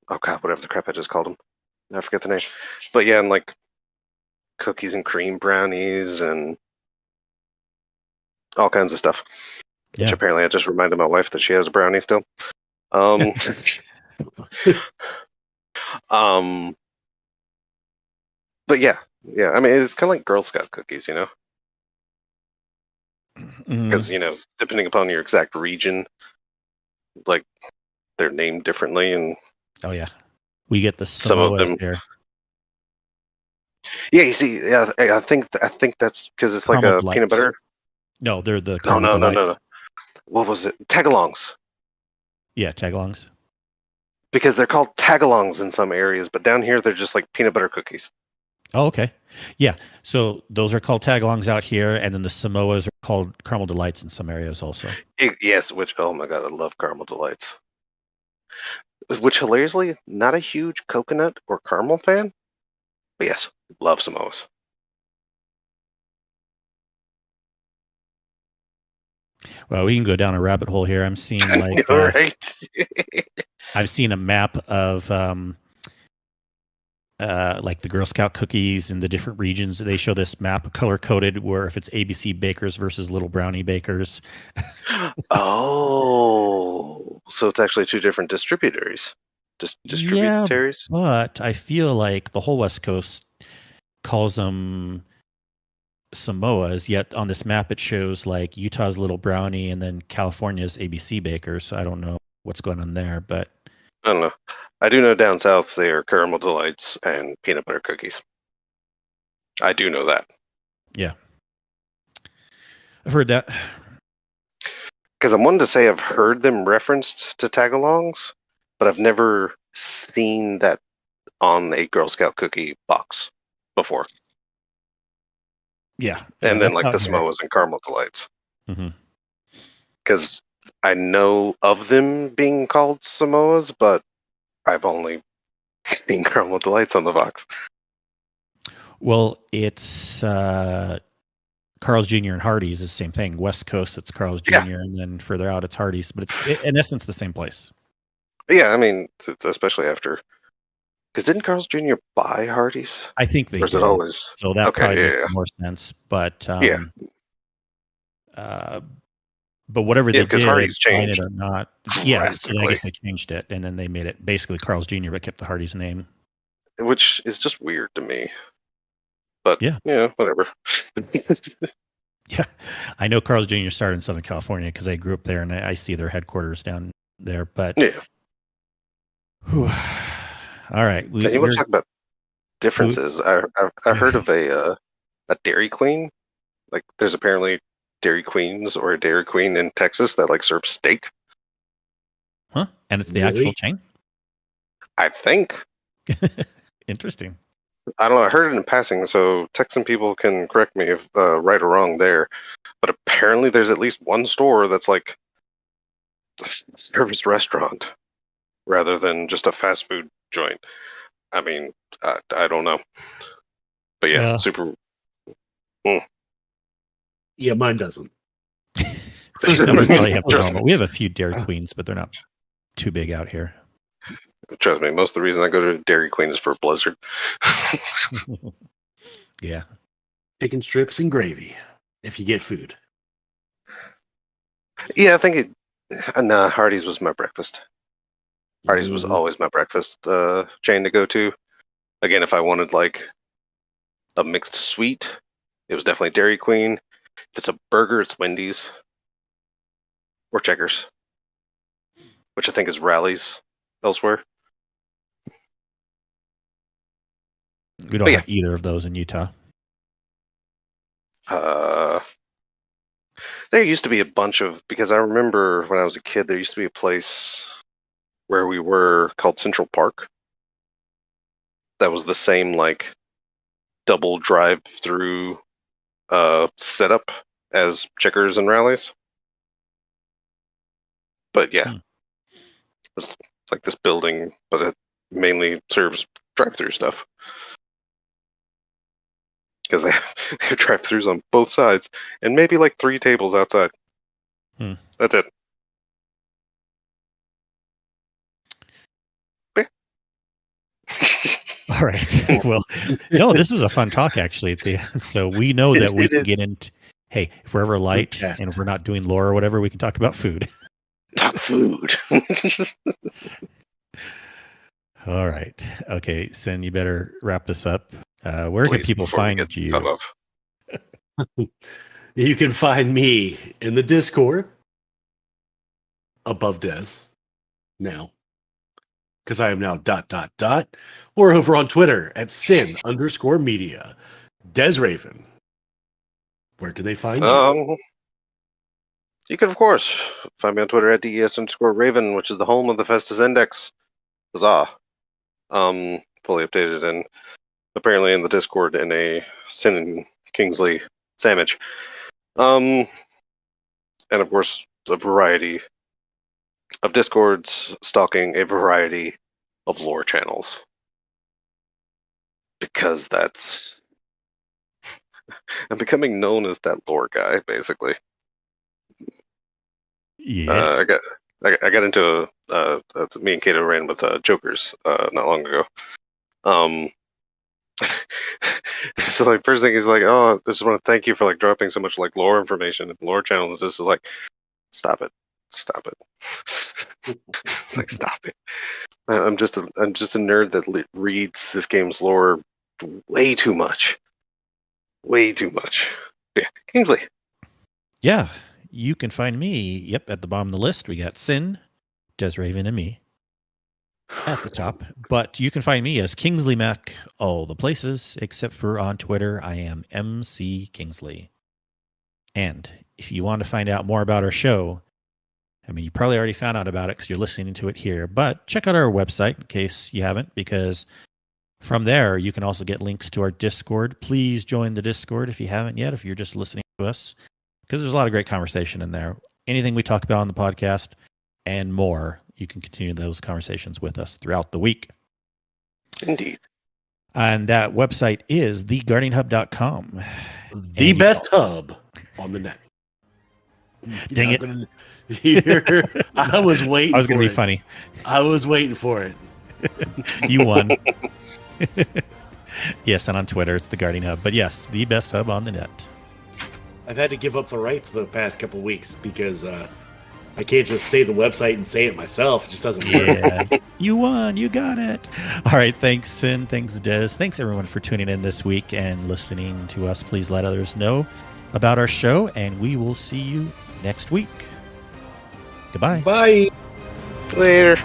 oh god, whatever the crap I just called them. I forget the name, but yeah, and like cookies and cream brownies and all kinds of stuff. Yeah. Which apparently I just reminded my wife that she has a brownie still. But yeah. I mean, it's kind of like Girl Scout cookies, you know, because depending upon your exact region, like they're named differently, and we get the some of them here. Yeah, you see, I think that's because it's like a peanut butter. No, they're the no. What was it? Tagalongs. Yeah, tagalongs. Because they're called tagalongs in some areas, but down here they're just like peanut butter cookies. Oh, okay. Yeah. So those are called tagalongs out here, and then the Samoas are called caramel delights in some areas also. Yes, which, oh my god, I love caramel delights. Which, hilariously, not a huge coconut or caramel fan, but yes, love Samoas. Well, we can go down a rabbit hole here. I'm seeing like I've seen a map of like the Girl Scout cookies in the different regions. They show this map color coded where if it's ABC bakers versus Little Brownie bakers. Oh, so it's actually two different distributors. Distributaries? Yeah, but I feel like the whole West Coast calls them Samoas, yet on this map it shows like Utah's Little Brownie and then California's ABC Baker. So I don't know what's going on there, but I don't know. I do know down south they are caramel delights and peanut butter cookies. I do know that. Yeah, I've heard that. Because I'm wanting to say I've heard them referenced to tagalongs, but I've never seen that on a Girl Scout cookie box before. Yeah. And then like the Samoas and caramel delights. Because I know of them being called Samoas, but I've only seen caramel delights on the box. Well, it's Carl's Jr. and Hardee's is the same thing. West Coast, it's Carl's Jr. And then further out, it's Hardee's. But it's in essence the same place. Yeah, I mean, especially after... Because didn't Carl's Jr. buy Hardee's? I think they did. Or is it always... So that probably makes more sense. But but whatever they did, Hardee's changed it or not, so I guess they changed it, and then they made it basically Carl's Jr. but kept the Hardee's name, which is just weird to me. But whatever. Yeah, I know Carl's Jr. started in Southern California because I grew up there, and I see their headquarters down there. But all right, you want to talk about differences? I heard of a a Dairy Queen. Like, there's apparently Dairy Queens or a Dairy Queen in Texas that like serve steak. Huh? And it's the actual chain? I think. Interesting. I don't know. I heard it in passing, so Texan people can correct me if right or wrong there. But apparently, there's at least one store that's like a service restaurant rather than just a fast food joint. I mean, I don't know, but yeah. Super. Yeah, mine doesn't. We have a few Dairy Queens, but they're not too big out here. Trust me, most of the reason I go to Dairy Queen is for Blizzard. Yeah. Chicken strips and gravy, if you get food. Yeah, I think Hardee's was my breakfast. Hardee's was always my breakfast chain to go to. Again, if I wanted like a mixed sweet, it was definitely Dairy Queen. If it's a burger, it's Wendy's. Or Checkers. Which I think is Rally's elsewhere. We don't have either of those in Utah. There used to be a bunch of, because I remember when I was a kid, there used to be a place where we were called Central Park. That was the same like double drive-through setup as Checkers and Rally's. But yeah, it's like this building, but it mainly serves drive-through stuff. Because they have drive-thrus on both sides, and maybe like 3 tables outside. That's it. All right. Well, no, this was a fun talk actually at the end. So we know that we can get into. Hey, if we're ever light and if we're not doing lore or whatever, we can talk about food. Talk food. All right. Okay, Sin, you better wrap this up. Where can people find you? You can find me in the Discord above Des now, because I am now ... or over on Twitter at Sin_media. DesRaven. Where can they find you? You can, of course, find me on Twitter at DES_Raven, which is the home of the Festus Index. Huzzah. Fully updated and apparently in the Discord in a Sin and Kingsley sandwich. And of course, a variety of Discords stalking a variety of lore channels. Because that's... I'm becoming known as that lore guy, basically. Yes. I got into me and Kato ran with Jokers not long ago. So like first thing he's like, oh, I just want to thank you for like dropping so much like lore information and lore channels. This is like, stop it. Like, stop it. I'm just a nerd that reads this game's lore way too much. Yeah, Kingsley. Yeah, you can find me. At the bottom of the list we got Sin, DesRaven, and me at the top. But you can find me as Kingsley Mac all the places except for on Twitter. I am MC Kingsley. And if you want to find out more about our show, I mean, you probably already found out about it because you're listening to it here, but check out our website in case you haven't, because from there you can also get links to our Discord. Please join the Discord if you haven't yet, if you're just listening to us, because there's a lot of great conversation in there. Anything we talk about on the podcast and more, you can continue those conversations with us throughout the week. Indeed. And that website is theguardianhub.com. The best hub on the net. Dang it. I was waiting. I was going to be funny. I was waiting for it. You won. Yes, and on Twitter, it's the Guardian Hub. But yes, the best hub on the net. I've had to give up the rights the past couple of weeks because I can't just say the website and say it myself. It just doesn't work. Yeah, you won. You got it. All right. Thanks, Sin. Thanks, Des. Thanks, everyone, for tuning in this week and listening to us. Please let others know about our show, and we will see you next week. Goodbye. Bye. Later.